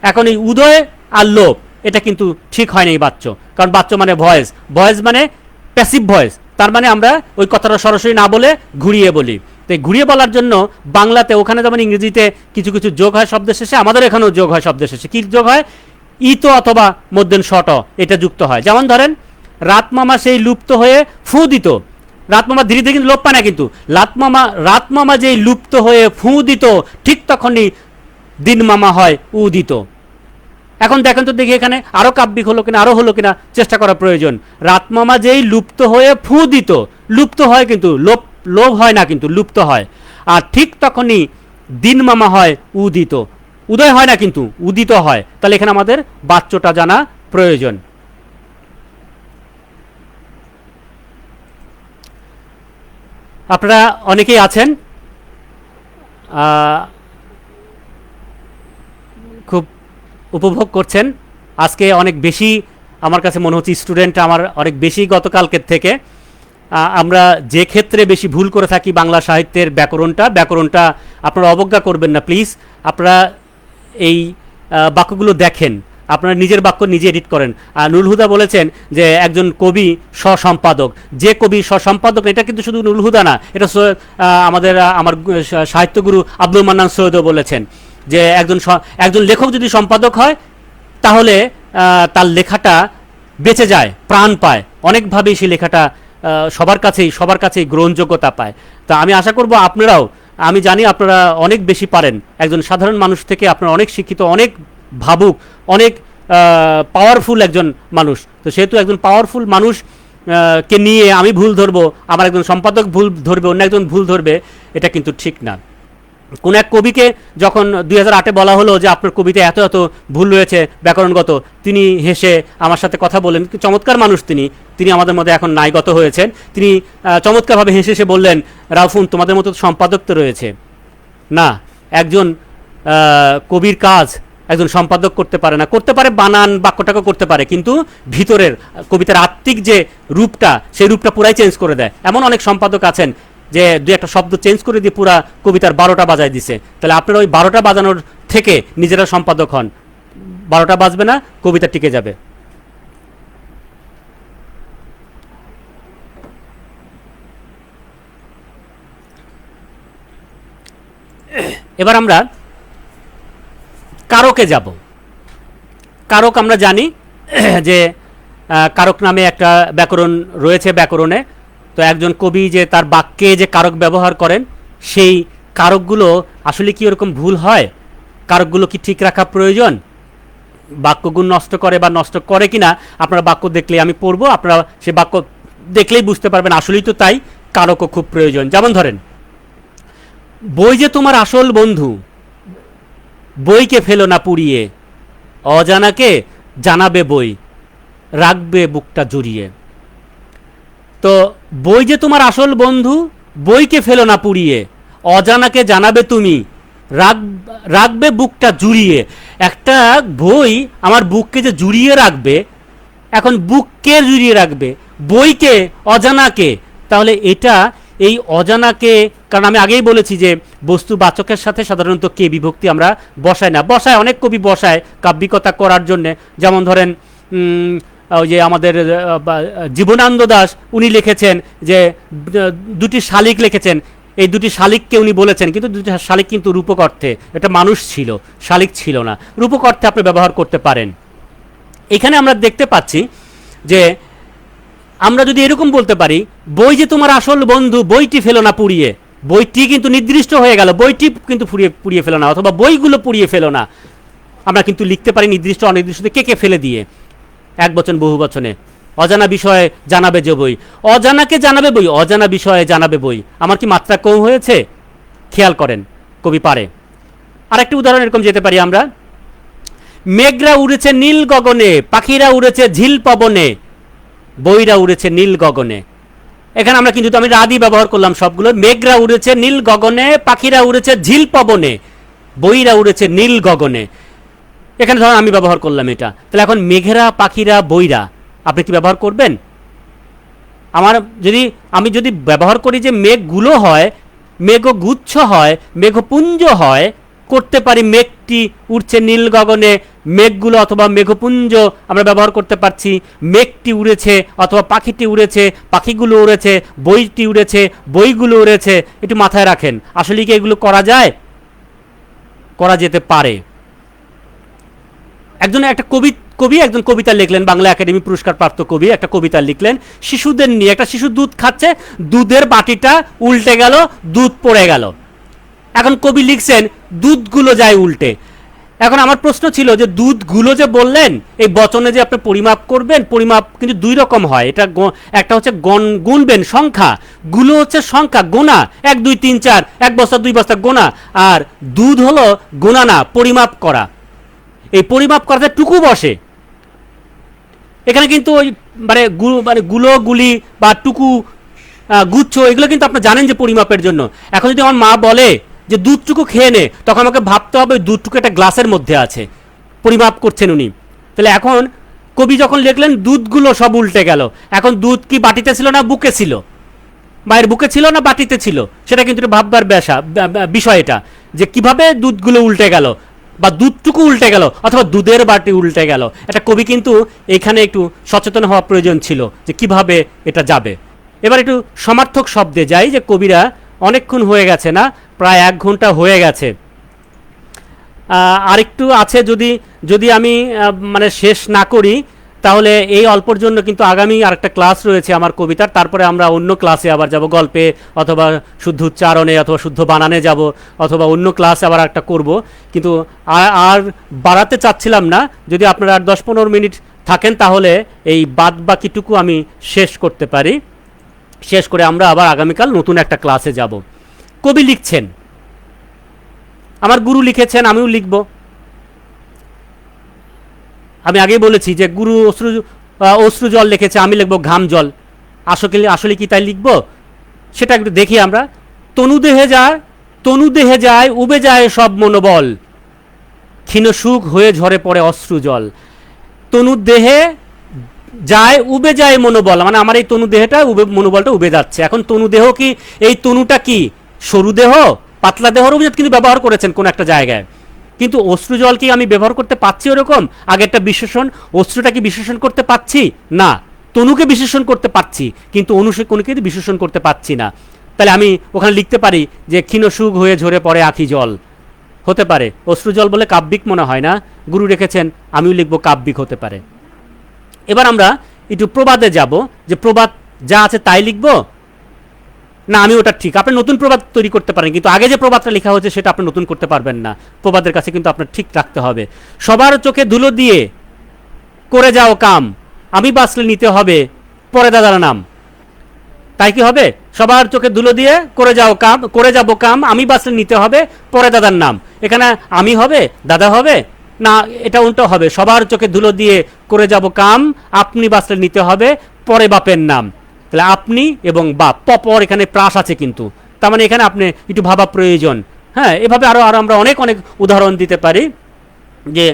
Speaker 1: এখন এই উদয় আর লোপ, এটা কিন্তু ঠিক হয় না এই বাচ্চ, কারণ বাচ্চ মানে ভয়েস, ভয়েস মানে প্যাসিভ ভয়েস, তার মানে আমরা ওই কথাটা সরাসরি না বলে ঘুরিয়ে বলি। তো ঘুরিয়ে বলার জন্য বাংলাতে, ওখানে যেমন ইংরেজিতে কিছু কিছু যোগ হয় শব্দের শেষে, আমাদের এখানেও যোগ হয় শব্দের শেষে। কি যোগ হয়? ইতো অথবা মধ্যন শট, এটা যুক্ত হয়। যেমন ধরেন, রাত মামা সেই লুপ্ত হয়ে ফু দিত। রাত মামা ধীরে ধীরে কিন্তু লোপ পায় না, কিন্তু রাত মামা যেই লুপ্ত হয়ে ফু দিত, ঠিক তখনই দিন মামা হয় উদিত। এখন দেখেন তো দেখি এখানে আরো কাব্যিক হলো কিনা, আরো হলো কিনা চেষ্টা করা প্রয়োজন। রাত মামা যেই লুপ্ত হয়ে ফু দিত, লুপ্ত হয় কিন্তু লোভ হয় না, কিন্তু লুপ্ত হয়। আর ঠিক তখনই দিন মামা হয় উদিত, উদয় হয় না কিন্তু উদিত হয়। তাহলে এখানে আমাদের বাচ্চটা জানা প্রয়োজন। আপনারা অনেকেই আছেন খুব উপভোগ করছেন। আজকে অনেক বেশি আমার কাছে মনে হচ্ছে স্টুডেন্ট আমার অনেক বেশি গতকালকের থেকে। আমরা যে ক্ষেত্রে বেশি ভুল করে থাকি বাংলা সাহিত্যের ব্যাকরণটা আপনারা অবজ্ঞা করবেন না প্লিজ। আপনারা এই বাক্যগুলো দেখেন, আপনারা নিজের বাক্য নিজে এডিট করেন। আর নুরুল হুদা বলেছেন যে একজন কবি স্বসম্পাদক, যে কবি স্বসম্পাদক, এটা কিন্তু শুধু নুরুল হুদা না, এটা আমার সাহিত্যগুরু আব্দুল মান্নান সৈয়দও বলেছেন যে একজন লেখক যদি সম্পাদক হয় তাহলে তার লেখাটা বেঁচে যায়, প্রাণ পায়, অনেকভাবেই সেই লেখাটা সবার কাছেই গ্রহণযোগ্যতা পায়। তা আমি আশা করব আপনারাও, আমি জানি আপনারা অনেক বেশি পারেন, একজন সাধারণ মানুষ থেকে আপনারা অনেক শিক্ষিত, অনেক ভাবুক, অনেক পাওয়ারফুল একজন মানুষ। তো সেহেতু একজন পাওয়ারফুল মানুষ কে নিয়ে আমি ভুল ধরবো, আমার একজন সম্পাদক ভুল ধরবে, অন্য একজন ভুল ধরবে, এটা কিন্তু ঠিক না। কোন এক কবিকে যখন 2008-এ বলা হলো যে আপনার কবিতায় এত এত ভুল রয়েছে ব্যাকরণগত, তিনি হেসে আমার সাথে কথা বলেন, চমৎকার মানুষ তিনি আমাদের মধ্যে এখন নাইগত হয়েছেন। তিনি চমৎকারভাবে হেসে হেসে বললেন, রাউফুন তোমাদের মতো সম্পাদক তো রয়েছে না, একজন কবির কাজ একজন সম্পাদক করতে পারে না, করতে পারে বানান বাক্যটাকে করতে পারে, কিন্তু ভিতরের কবিতার আত্মিক যে রূপটা, সেই রূপটা পুরাই চেঞ্জ করে দেয়। এমন অনেক সম্পাদক আছেন যে দু একটা শব্দ চেঞ্জ করে দিয়ে পুরা কবিতার 12টা বাজায় দিছে। তাহলে আপনারা ওই 12টা বাজানোর থেকে নিজেরা সম্পাদক হন, 12টা বাজবে না, কবিতা টিকে যাবে। এবার আমরা কারকে যাব। কারক আমরা জানি যে কারক নামে একটা ব্যাকরণ রয়েছে ব্যাকরণে। তো একজন কবি যে তার বাক্যে যে কারক ব্যবহার করেন, সেই কারকগুলো আসলে কি ওরকম ভুল হয়? কারকগুলো কি ঠিক রাখা প্রয়োজন? বাক্যগুণ নষ্ট করে বা নষ্ট করে কিনা আপনারা বাক্য দেখলে, আমি পড়বো, আপনারা সে বাক্য দেখলেই বুঝতে পারবেন আসলেই তো তাই, কারকও খুব প্রয়োজন। যেমন ধরেন, বই যে তোমার আসল বন্ধু, বইকে ফেলো না পুড়িয়ে, অজানাকে জানাবে বই, রাখবে বুকটা জুড়িয়ে। তো বই যে তোমার আসল বন্ধু, বইকে ফেলো না পুড়িয়ে, অজানাকে জানাবে তুমি, রাখবে বুকটা জুড়িয়ে। একটা বই আমার বুককে যে জুড়িয়ে রাখবে, এখন বুককে জুড়িয়ে রাখবে, বইকে, অজানাকে, তাহলে এটা এই অজানাকে, কারণ আমি আগেই বলেছি যে বস্তুবাচকের সাথে সাধারণত কে বিভক্তি আমরা বসাই না, বসায় অনেক কবি বসায় কাব্যিকতা করার জন্যে। যেমন ধরেন ওই যে আমাদের জীবনানন্দ দাশ, উনি লিখেছেন যে দুটি শালিক লিখেছেন, এই দুটি শালিককে উনি বলেছেন, কিন্তু দুটি শালিক কিন্তু রূপক অর্থে, এটা মানুষ ছিল, শালিক ছিল না, রূপক অর্থে আপনি ব্যবহার করতে পারেন। এখানে আমরা দেখতে পাচ্ছি যে আমরা যদি এরকম বলতে পারি, বই যে তোমার আসল বন্ধু, বইটি ফেলো না পুড়িয়ে, বইটি কিন্তু নির্দিষ্ট হয়ে গেল, বইটি কিন্তু পুড়িয়ে ফেলো না, অথবা বইগুলো পুড়িয়ে ফেলো না। আমরা কিন্তু লিখতে পারি নির্দিষ্ট অনির্দিষ্ট কে ফেলে দিয়ে, এক বচন বহু বচনে। অজানা বিষয়ে জানাবে যে বই, অজানাকে জানাবে বই, অজানা বিষয়ে জানাবে বই। আমার কি মাত্রা কম হয়েছে? খেয়াল করেন, কবি পারে। আরেকটি উদাহরণ এরকম যেতে পারি আমরা, মেঘরা উড়েছে নীল গগনে, পাখিরা উড়েছে ঝিল পবনে, বইরা উড়েছে নীল গগনে। এখানে আমরা কিন্তু আমি রাদি ব্যবহার করলাম সবগুলো, মেঘরা উড়েছে নীল গগনে, পাখিরা উড়েছে ঝিল পবনে, বইরা উড়েছে নীল গগনে। এখানে ধরুন আমি ব্যবহার করলাম এটা, তাহলে এখন মেঘেরা, পাখিরা, বইরা আপনি কি ব্যবহার করবেন? আমি যদি ব্যবহার করি যে মেঘগুলো হয়, মেঘগুচ্ছ হয়, মেঘপুঞ্জ হয়, করতে পারি মেঘটি উড়ছে নীল গগনে, মেঘগুলো অথবা মেঘপুঞ্জ আমরা ব্যবহার করতে পারছি, মেঘটি উড়েছে অথবা পাখিটি উড়েছে, পাখিগুলো উড়েছে, বইটি উড়েছে, বইগুলো উড়েছে। একটু মাথায় রাখেন, আসলে কি এগুলো করা যায়? করা যেতে পারে। একটা কবি একজন কবিতা লিখলেন, বাংলা একাডেমি পুরস্কার প্রাপ্ত কবি একটা কবিতা লিখলেন শিশুদের নিয়ে। একটা শিশু দুধ খাচ্ছে, দুধের বাটিটা উল্টে গেল, দুধ পড়ে গেল। এখন কবি লিখছেন দুধগুলো যায় উল্টে। এখন আমার প্রশ্ন ছিল যে দুধগুলো যে বললেন, এই বচনে যে আপনি পরিমাপ করবেন, পরিমাপ কিন্তু দুই রকম হয়। একটা হচ্ছে গুনবেন সংখ্যা, গুলো হচ্ছে সংখ্যা, গোনা, 1 2 3 4, 1 বস্তা 2 বস্তা গোনা। আর দুধ হলো গোনা না, পরিমাপ করা। এই পরিমাপ করাতে টুকু বসে। এখানে কিন্তু ওই গুলো, গুলি বা টুকু, গুচ্ছ, এগুলো কিন্তু আপনি জানেন যে পরিমাপের জন্য। এখন যদি আমার মা বলে যে দুধটুকু খেয়ে নে, তখন আমাকে ভাবতে হবে দুধটুকু একটা গ্লাসের মধ্যে আছে, পরিমাপ করছেন উনি। তাহলে এখন কবি যখন লিখলেন দুধগুলো সব উল্টে গেল, এখন দুধ কি বাটিতে ছিল না বুকে ছিল? মায়ের বুকে ছিল না বাটিতে ছিল? সেটা কিন্তু ভাববার বিষয়, এটা যে কিভাবে দুধগুলো উল্টে গেল। বা দুধটুকু উল্টে গেল অথবা দুধের বাটি উল্টে গেল। একটা কবি কিন্তু এখানে একটু সচেতন হওয়া প্রয়োজন ছিল যে কিভাবে এটা যাবে। এবার একটু সমার্থক শব্দে যাই, যে কবিরা অনেকক্ষণ হয়ে গেছে না, প্রায় 1 ঘন্টা হয়ে গেছে, আরেকটু আছে, যদি যদি আমি মানে শেষ না করি তাহলে এই অল্পর জন্য কিন্তু আগামী আরেকটা ক্লাস রয়েছে আমার কবিতার, তারপরে আমরা অন্য ক্লাসে আবার যাব, গল্পে অথবা শুদ্ধ উচ্চারণে অথবা শুদ্ধ বানানে যাব, অথবা অন্য ক্লাস আবার একটা করব। কিন্তু আর বাড়াতে চাচ্ছিলাম না, যদি আপনারা আর 10-15 মিনিট থাকেন তাহলে এই বাদ বাকিটুকু আমি শেষ করতে পারি। শেষ করে আমরা আবার আগামীকাল নতুন একটা ক্লাসে যাব। কবি লিখছেন, আমার গুরু লিখেছেন, আমিও লিখব। আমি আগেই বলেছি যে গুরু অশ্রু জল লিখেছে, আমি লিখব ঘাম জল। আসলে কি তাই লিখব সেটা একটু দেখি আমরা। তনু দেহে যায় উবে যায় সব মনোবল, ক্ষীণ সুখ হয়ে ঝরে পড়ে অশ্রু জল। তনু দেহে যায় উবে যায় মনোবল, মানে আমার এই তনু দেহটা মনোবলটা উবে যাচ্ছে। এখন তনু দেহ কি, এই তনুটা কি সরু দেহ, পাতলা দেহর অভিযোগ কিন্তু ব্যবহার করেছেন কোন একটা জায়গায়, কিন্তু অশ্রু জল কি আমি ব্যবহার করতে পাচ্ছি ওরকম? আগে একটা বিশেষণ, অশ্রুটা কি বিশেষণ করতে পাচ্ছি না, তনুকে বিশেষণ করতে পাচ্ছি কিন্তু অনুকে বিশেষণ করতে পাচ্ছি না। তাহলে আমি ওখানে লিখতে পারি যে ক্ষীণ সুখ হয়ে ঝরে পড়ে আখি জল, হতে পারে। অশ্রু জল বলে কাব্যিক মনে হয় না, গুরু রেখেছেন, আমিও লিখবো কাব্যিক হতে পারে। এবার আমরা একটু প্রবাদে যাব, যে প্রবাদ যা আছে তাই লিখবো না, আমি ওটা ঠিক, আপনি নতুন প্রবাদ তৈরি করতে পারেন, কিন্তু আগে যে প্রবাদটা লেখা হয়েছে সেটা আপনি নতুন করতে পারবেন না। প্রবাদের কাছে কিন্তু আপনার ঠিক রাখতে হবে। সবার চোখে ধুলো দিয়ে করে যাও কাম, আমি বাঁচলে নিতে হবে পরে দাদার নাম। তাই কি হবে? সবার চোখে ধুলো দিয়ে করে যাব কাম, আমি বাঁচলে নিতে হবে পরে দাদার নাম। এখানে আমি হবে, দাদা হবে না, এটা উল্টো হবে, সবার চোখে ধুলো দিয়ে করে যাব কাম, আপনি বাঁচলে নিতে হবে পরে বাপের নাম। তাহলে আপনি এবং বাপ, পর এখানে প্রাস আছে কিন্তু, তার মানে এখানে আপনি একটু ভাবা প্রয়োজন। হ্যাঁ, এভাবে আরো আমরা অনেক উদাহরণ দিতে পারি। যে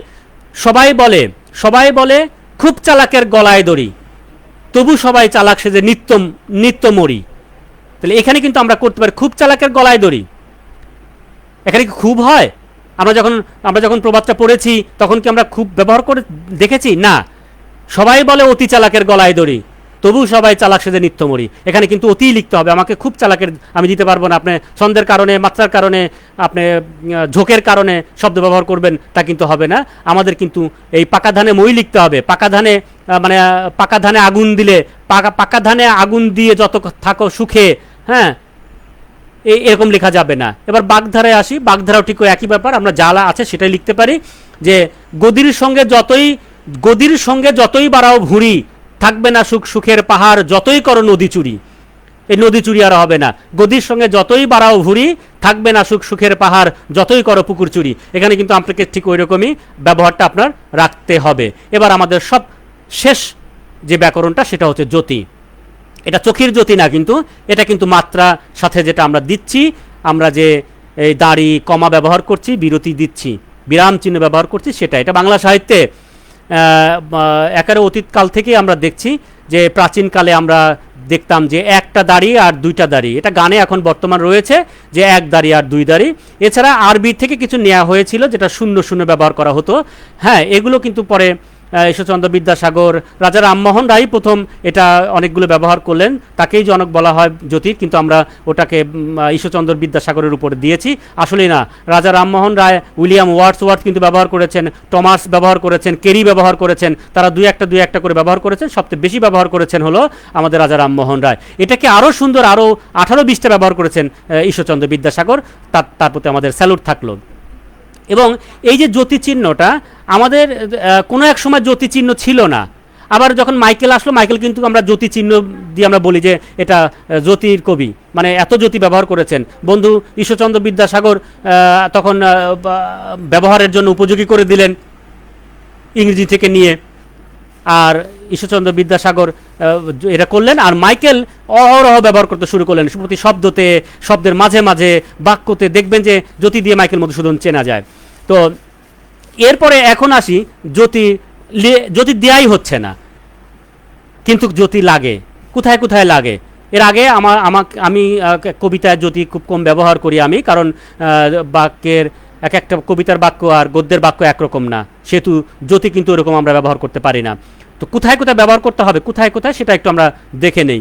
Speaker 1: সবাই বলে খুব চালাকের গলায় দড়ি, তবু সবাই চালাক সেজে নিত্য মরি। তাহলে এখানে কিন্তু আমরা করতে পারি খুব চালাকের গলায় দড়ি। এখানে কি খুব হয়? আমরা যখন প্রবাদটা পড়েছি তখন কি আমরা খুব ব্যবহার করে দেখেছি? না। সবাই বলে অতি চালাকের গলায় দড়ি, তবু সবাই চালাক সেজে নিত্য মরি। এখানে কিন্তু অতি লিখতে হবে, আমাকে খুব চালাকের আমি দিতে পারবো না। আপনি ছন্দের কারণে, মাত্রার কারণে, আপনি ঝোঁকের কারণে শব্দ ব্যবহার করবেন তা কিন্তু হবে না। আমাদের কিন্তু এই পাকা ধানে মই লিখতে হবে। পাকা ধানে আগুন দিলে, পাকা ধানে আগুন দিয়ে যত থাকো সুখে, হ্যাঁ, এরকম লেখা যাবে না। এবার বাগধারায় আসি, বাগধারাও ঠিক একই ব্যাপার, আমরা জ্বালা আছে সেটাই লিখতে পারি। যে গদির সঙ্গে যতই বাড়াও ভুঁড়ি, থাকবে না সুখের পাহাড়, যতই করো নদী চুরি। এই নদী চুরি আর হবে না। গদির সঙ্গে যতই বাড়াও ভুঁড়ি, থাকবে না সুখের পাহাড়, যতই করো পুকুর চুরি। এখানে কিন্তু আপনাকে ঠিক ওই রকমই ব্যবহারটা আপনার রাখতে হবে। এবার আমাদের সব শেষ যে ব্যাকরণটা সেটা হচ্ছে জ্যোতি। এটা চোখের জ্যোতি না, কিন্তু এটা কিন্তু মাত্রা সাথে যেটা আমরা দিচ্ছি, আমরা যে এই দাড়ি কমা ব্যবহার করছি, বিরতি দিচ্ছি, বিরাম চিহ্ন ব্যবহার করছি, সেটা। এটা বাংলা সাহিত্যে একেবারে অতীতকাল থেকেই আমরা দেখছি, যে প্রাচীনকালে আমরা দেখতাম যে একটা দাড়ি আর দুইটা দাড়ি, এটা গানে এখন বর্তমান রয়েছে যে এক দাড়ি আর দুই দাড়ি। এছাড়া আরবি থেকে কিছু নেওয়া হয়েছিল যেটা শূন্য শূন্য ব্যবহার করা হতো। হ্যাঁ, এগুলো কিন্তু পরে ঈশ্বরচন্দ্র বিদ্যাসাগর, রাজা রামমোহন রায় প্রথম এটা অনেকগুলো ব্যবহার করলেন, তাকেই জনক বলা হয় জ্যোতির, কিন্তু আমরা ওটাকে ঈশ্বরচন্দ্র বিদ্যাসাগরের উপরে দিয়েছি। আসলে না, রাজা রামমোহন রায়, উইলিয়াম ওয়ার্ডসওয়ার্থ কিন্তু ব্যবহার করেছেন, টমাস ব্যবহার করেছেন, কেরি ব্যবহার করেছেন, তারা দুই একটা করে ব্যবহার করেছেন। সবচেয়ে বেশি ব্যবহার করেছেন হলো আমাদের রাজা রামমোহন রায়। এটাকে আরও সুন্দর, আরও 18-20টা ব্যবহার করেছেন ঈশ্বরচন্দ্র বিদ্যাসাগর, তার প্রতি আমাদের স্যালুট থাকলো। এবং এই যে জ্যোতি চিহ্নটা, আমাদের কোনো এক সময় জ্যোতি চিহ্ন ছিল না। আবার যখন মাইকেল আসলো, মাইকেল কিন্তু আমরা জ্যোতি চিহ্ন দিয়ে আমরা বলি যে এটা জ্যোতির কবি, মানে এত জ্যোতি ব্যবহার করেছেন। বন্ধু ঈশ্বরচন্দ্র বিদ্যাসাগর তখন ব্যবহারের জন্য উপযোগী করে দিলেন ইংরেজি থেকে নিয়ে, আর ঈশ্বরচন্দ্র বিদ্যাসাগর এটা করলেন, আর মাইকেল অহরহ ব্যবহার করতে শুরু করলেন। প্রতি শব্দতে, শব্দের মাঝে মাঝে, বাক্যতে দেখবেন যে জ্যোতি দিয়ে মাইকেল মধুসূদন চেনা যায়। তো এরপরে এখন আসি, জ্যোতি দেয়াই হচ্ছে না, কিন্তু জ্যোতি লাগে। কোথায় কোথায় লাগে? এর আগে আমি কবিতায় জ্যোতি খুব কম ব্যবহার করি আমি, কারণ বাক্যের এক একটা কবিতার বাক্য আর গদ্যের বাক্য একরকম না, সেহেতু জ্যোতি কিন্তু ওরকম আমরা ব্যবহার করতে পারি না। তো কোথায় কোথায় ব্যবহার করতে হবে, কোথায় কোথায় সেটা একটু আমরা দেখে নেই।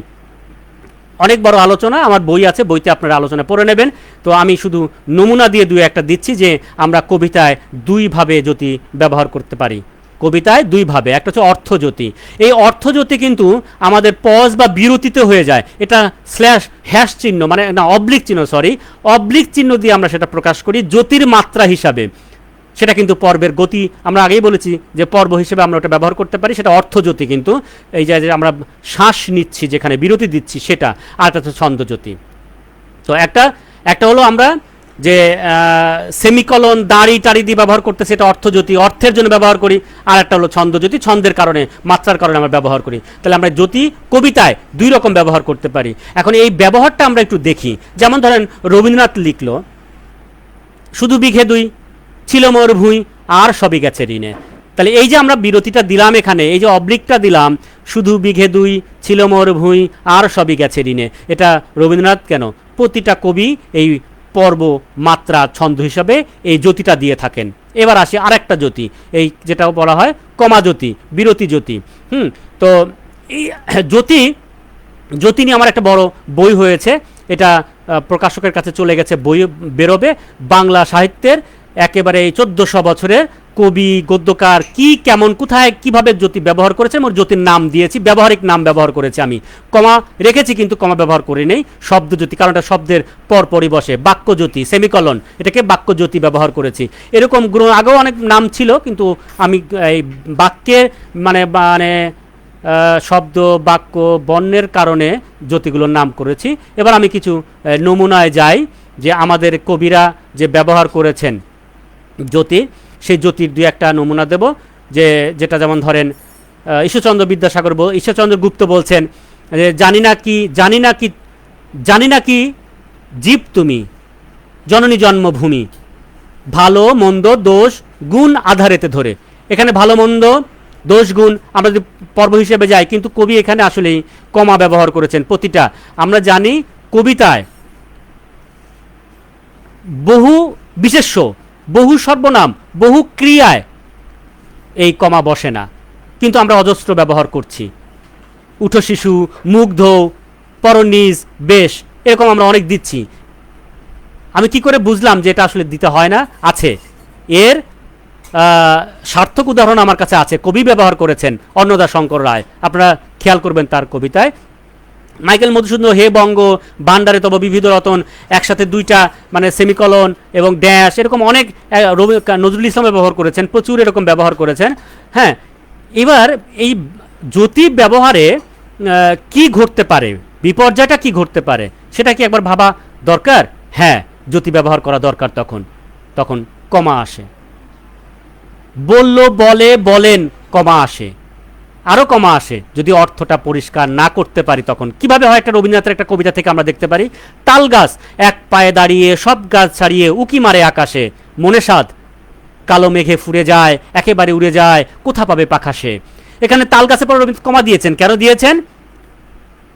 Speaker 1: অনেক বড় আলোচনা, আমার বই আছে, বইতে আপনারা আলোচনা পড়ে নেবেন। তো আমি শুধু নমুনা দিয়ে দুই একটা দিচ্ছি যে আমরা কবিতায় দুইভাবে জ্যোতি ব্যবহার করতে পারি। কবিতায় দুইভাবে, একটা হচ্ছে অর্থজ্যোতি। এই অর্থজ্যোতি কিন্তু আমাদের পজ বা বিরতিতে হয়ে যায়, এটা স্ল্যাশ হ্যাশ চিহ্ন মানে না অবলিক চিহ্ন, সরি অবলিক চিহ্ন দিয়ে আমরা সেটা প্রকাশ করি জ্যোতির মাত্রা হিসাবে। সেটা কিন্তু পর্বের গতি, আমরা আগেই বলেছি যে পর্ব হিসেবে আমরা ওটা ব্যবহার করতে পারি, সেটা অর্থজ্যোতি। কিন্তু এই যে আমরা শ্বাস নিচ্ছি যেখানে বিরতি দিচ্ছি সেটা, আর একটা হচ্ছে ছন্দজ্যোতি। তো একটা হলো আমরা যে সেমিকলন দাড়ি টাড়ি দিয়ে ব্যবহার করতেছি, এটা অর্থজ্যোতি, অর্থের জন্য ব্যবহার করি। আর একটা হলো ছন্দজ্যোতি, ছন্দের কারণে মাত্রার কারণে আমরা ব্যবহার করি। তাহলে আমরা জ্যোতি কবিতায় দুই রকম ব্যবহার করতে পারি। এখন এই ব্যবহারটা আমরা একটু দেখি। যেমন ধরেন রবীন্দ্রনাথ লিখলো, শুধু বিঘে দুই ছিল মোর ভুঁই আর সবই গেছে ঋণে। তাহলে এই যে আমরা বিরতিটা দিলাম এখানে, এই যে অবলিকটা দিলাম, শুধু বিঘে দুই ছিল মোর ভুঁই আর সবই গেছে ঋণে, এটা রবীন্দ্রনাথ কেন প্রতিটা কবি এই পর্ব মাত্রা ছন্দ হিসাবে এই জ্যোতিটা দিয়ে থাকেন। এবার আসি আরেকটা জ্যোতি, এই যেটা বলা হয় কমা জ্যোতি, বিরতি জ্যোতি। তো এই জ্যোতি নিয়ে আমার একটা বড় বই হয়েছে, এটা প্রকাশকের কাছে চলে গেছে, বই বেরোবে। বাংলা সাহিত্যের একেবারে এই 1400 বছরের কবি গদ্যকার কি কেমন কোথায় কিভাবে জ্যোতি ব্যবহার করেছে, মোর জ্যোতির নাম দিয়েছি, ব্যবহারিক নাম ব্যবহার করেছি, আমি কমা রেখেছি কিন্তু কমা ব্যবহার করি নেই। শব্দ জ্যোতি, কারণ এটা শব্দের পরপরই বসে। বাক্য জ্যোতি, সেমিকলন, এটাকে বাক্য জ্যোতি ব্যবহার করেছি। এরকম আগেও অনেক নাম ছিল, কিন্তু আমি এই বাক্যের মানে মানে শব্দ বাক্য বর্ণের কারণে জ্যোতিগুলোর নাম করেছি। এবার আমি কিছু নমুনায় যাই যে আমাদের কবিরা যে ব্যবহার করেছেন জ্যোতি, সেই জ্যোতির দুই একটা নমুনা দেব। যেটা যেমন ধরেন ঈশ্বরচন্দ্র বিদ্যাসাগর, ঈশ্বরচন্দ্র গুপ্ত বলছেন যে জানি না কি জীব তুমি জননী জন্মভূমি, ভালো মন্দ দোষ গুণ আধারেতে ধরে। এখানে ভালো মন্দ দোষ গুণ আমরা যদি পর্ব হিসেবে যাই, কিন্তু কবি এখানে আসলেই কমা ব্যবহার করেছেন প্রতিটা। আমরা জানি কবিতায় বহু বিশেষ্য, বহু সর্বনাম, বহু ক্রিয়ায় এই কমা বসে না, কিন্তু আমরা অজস্র ব্যবহার করছি। উঠো শিশু, মুগ্ধ, পরনিজ, বেশ, এরকম আমরা অনেক দিচ্ছি। আমি কি করে বুঝলাম যে এটা আসলে দিতে হয় না? আছে, এর সার্থক উদাহরণ আমার কাছে আছে। কবি ব্যবহার করেছেন অন্নদা শঙ্কর রায়, আপনারা খেয়াল করবেন তার কবিতায়। মাইকেল মধুসূদন হে বঙ্গ ভান্ডারে তব বিবিধ রতন, একসাথে দুইটা মানে সেমিকলন এবং ড্যাশ, এরকম অনেক নজরুল ইসলাম ব্যবহার করেছেন, প্রচুর এরকম ব্যবহার করেছেন। হ্যাঁ, এবার এই জ্যোতি ব্যবহারে কি ঘটতে পারে, বিপর্যয়টা কি ঘটতে পারে সেটা কি একবার ভাবা দরকার। হ্যাঁ, জ্যোতি ব্যবহার করা দরকার। তখন কমা আসে, বলল বলে বলেন কমা আসে, আরও কমা আসে যদি অর্থটা পরিষ্কার না করতে পারি। তখন কিভাবে হয়, একটা রবীন্দ্রনাথের একটা কবিতা থেকে আমরা দেখতে পারি, তাল গাছ এক পায়ে দাঁড়িয়ে সব গাছ ছাড়িয়ে উকি মারে আকাশে, মনে সাধ কালো মেঘে ফুরে যায় একেবারে উড়ে যায় কোথা পাবে পাখাসে। এখানে তাল গাছের পর রবীন্দ্রনাথ কমা দিয়েছেন, কেন দিয়েছেন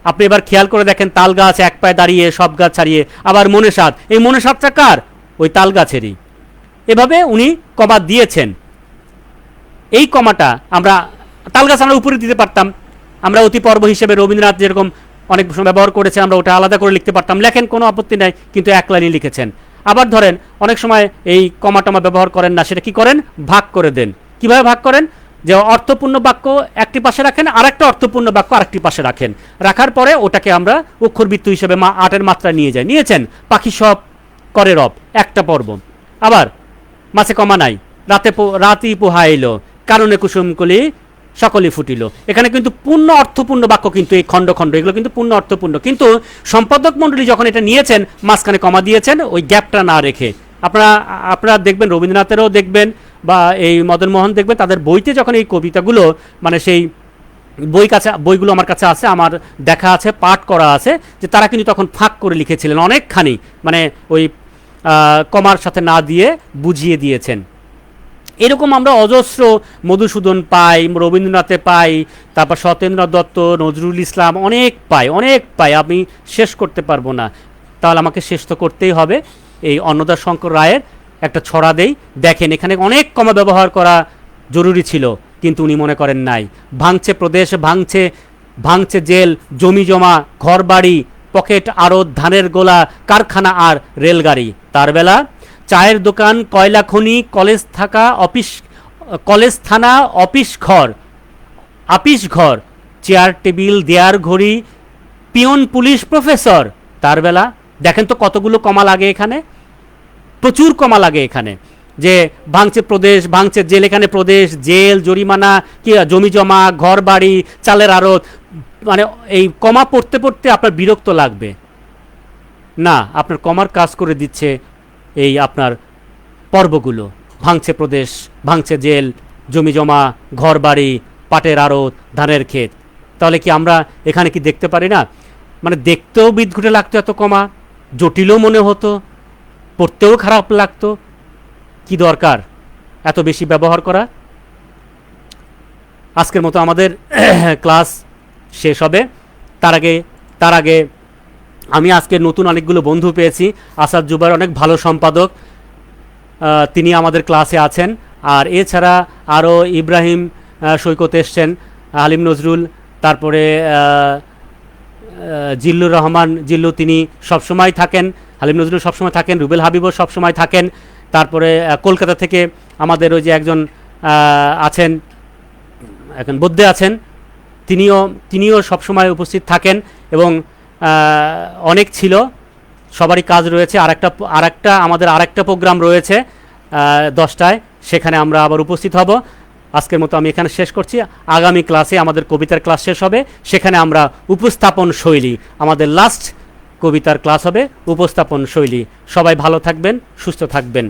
Speaker 1: আপনি এবার খেয়াল করে দেখেন। তাল গাছ এক পায়ে দাঁড়িয়ে সব গাছ ছাড়িয়ে, আবার মনে সাধ, এই মনে সাধটা কার? ওই তাল গাছেরই। এভাবে উনি কমা দিয়েছেন। এই কমাটা আমরা তাল গাছ আমরা উপরে দিতে পারতাম, আমরা অতি পর্ব হিসেবে রবীন্দ্রনাথ যেরকম অনেক ব্যবহার করেছে আমরা ওটা আলাদা করে লিখতে পারতাম, লেখেন কোনো আপত্তি নাই, কিন্তু এক লাইনই লিখেছেন। আবার ধরেন অনেক সময় এই কমা টমা ব্যবহার করেন না, সেটা কি করেন? ভাগ করে দেন। কিভাবে ভাগ করেন? যে অর্থপূর্ণ বাক্য একটি পাশে রাখেন, আর একটা অর্থপূর্ণ বাক্য আরেকটি পাশে রাখেন, রাখার পরে ওটাকে আমরা অক্ষরবৃত্ত হিসেবে 8-এর মাত্রা নিয়েছেন। পাখি সব করে রব, একটা পর্ব। আবার মাছে কমা নাই, রাতি পোহা এলো, কারণে কুসুমকলি সকলে ফুটিল। এখানে কিন্তু পূর্ণ অর্থপূর্ণ বাক্য, কিন্তু এই খণ্ড এগুলো কিন্তু পূর্ণ অর্থপূর্ণ, কিন্তু সম্পাদক মণ্ডলী যখন এটা নিয়েছেন মাঝখানে কমা দিয়েছেন ওই গ্যাপটা না রেখে। আপনারা দেখবেন, রবীন্দ্রনাথেরও দেখবেন বা এই মদন মোহন দেখবেন, তাদের বইতে যখন এই কবিতাগুলো মানে সেই বইগুলো আমার কাছে আছে, আমার দেখা আছে, পাঠ করা আছে, যে তারা কিন্তু তখন ফাঁক করে লিখেছিলেন অনেকখানি, মানে ওই কমার সাথে না দিয়ে বুঝিয়ে দিয়েছেন। এরকম আমরা অজস্র মধুসূদন পাই, রবীন্দ্রনাথে পাই, তারপর সত্যেন্দ্র দত্ত, নজরুল ইসলাম, অনেক পাই, আমি শেষ করতে পারবো না। তাহলে আমাকে শেষ তো করতেই হবে এই অন্নদা শঙ্কর রায়ের একটা ছড়া দেই, দেখেন এখানে অনেক কমা ব্যবহার করা জরুরি ছিল, কিন্তু উনি মনে করেন নাই। ভাঙছে প্রদেশ, ভাঙছে ভাঙছে জেল, জমি জমা, ঘরবাড়ি, পকেট, আড়ত, ধানের গোলা, কারখানা আর রেলগাড়ি। তার বেলা চায়ের দোকান, কয়লা খনি, কলেজ থাকা, অফিস, কলেজ থানা, অফিস ঘর, আপিস ঘর, চেয়ার টেবিল, দেয়ার ঘড়ি, পিয়ন, পুলিশ, প্রফেসর। তার বেলা দেখেন তো কতগুলো কমা লাগে এখানে, প্রচুর কমা লাগে এখানে। যে ভাঙছে প্রদেশ, ভাঙছে জেল, এখানে প্রদেশ, জেল, জরিমানা, কি জমি জমা, ঘর বাড়ি, চালের আড়ত, মানে এই কমা পড়তে পড়তে আপনার বিরক্ত লাগবে না, আপনার কমার কাজ করে দিচ্ছে এই আপনার পর্বগুলো। ভাঙছে প্রদেশ, ভাঙছে জেল, জমি জমা, ঘর বাড়ি, পাটের আড়ত, ধানের ক্ষেত। তাহলে কি আমরা এখানে কি দেখতে পারি না, মানে দেখতেও বিদঘুটে লাগতো, এত কমা জটিলও মনে হতো, পড়তেও খারাপ লাগতো। কি দরকার এত বেশি ব্যবহার করা? আজকের মতো আমাদের ক্লাস শেষ হবে। তার আগে আমি আজকে নতুন অনেকগুলো বন্ধু পেয়েছি। আসাদ জুবাইর অনেক ভালো সম্পাদক, তিনি আমাদের ক্লাসে আছেন। আর এছাড়া আরও ইব্রাহিম সৈকত এসছেন, হালিম নজরুল, তারপরে জিল্লুর রহমান জিল্লু, তিনি সবসময় থাকেন। হালিম নজরুল সবসময় থাকেন, রুবেল হাবিবও সবসময় থাকেন। তারপরে কলকাতা থেকে আমাদের ওই যে একজন আছেন, এখন বদ্যে আছেন, তিনিও সবসময় উপস্থিত থাকেন। এবং অনেক ছিল, সবারই কাজ রয়েছে। আমাদের আরেকটা প্রোগ্রাম রয়েছে 10টায়, সেখানে আমরা আবার উপস্থিত হব। আজকের মতো আমি এখানে শেষ করছি। আগামী ক্লাসে আমাদের কবিতার ক্লাস শেষ হবে, সেখানে আমরা উপস্থাপন শৈলী, আমাদের লাস্ট কবিতার ক্লাস হবে উপস্থাপন শৈলী। সবাই ভালো থাকবেন, সুস্থ থাকবেন।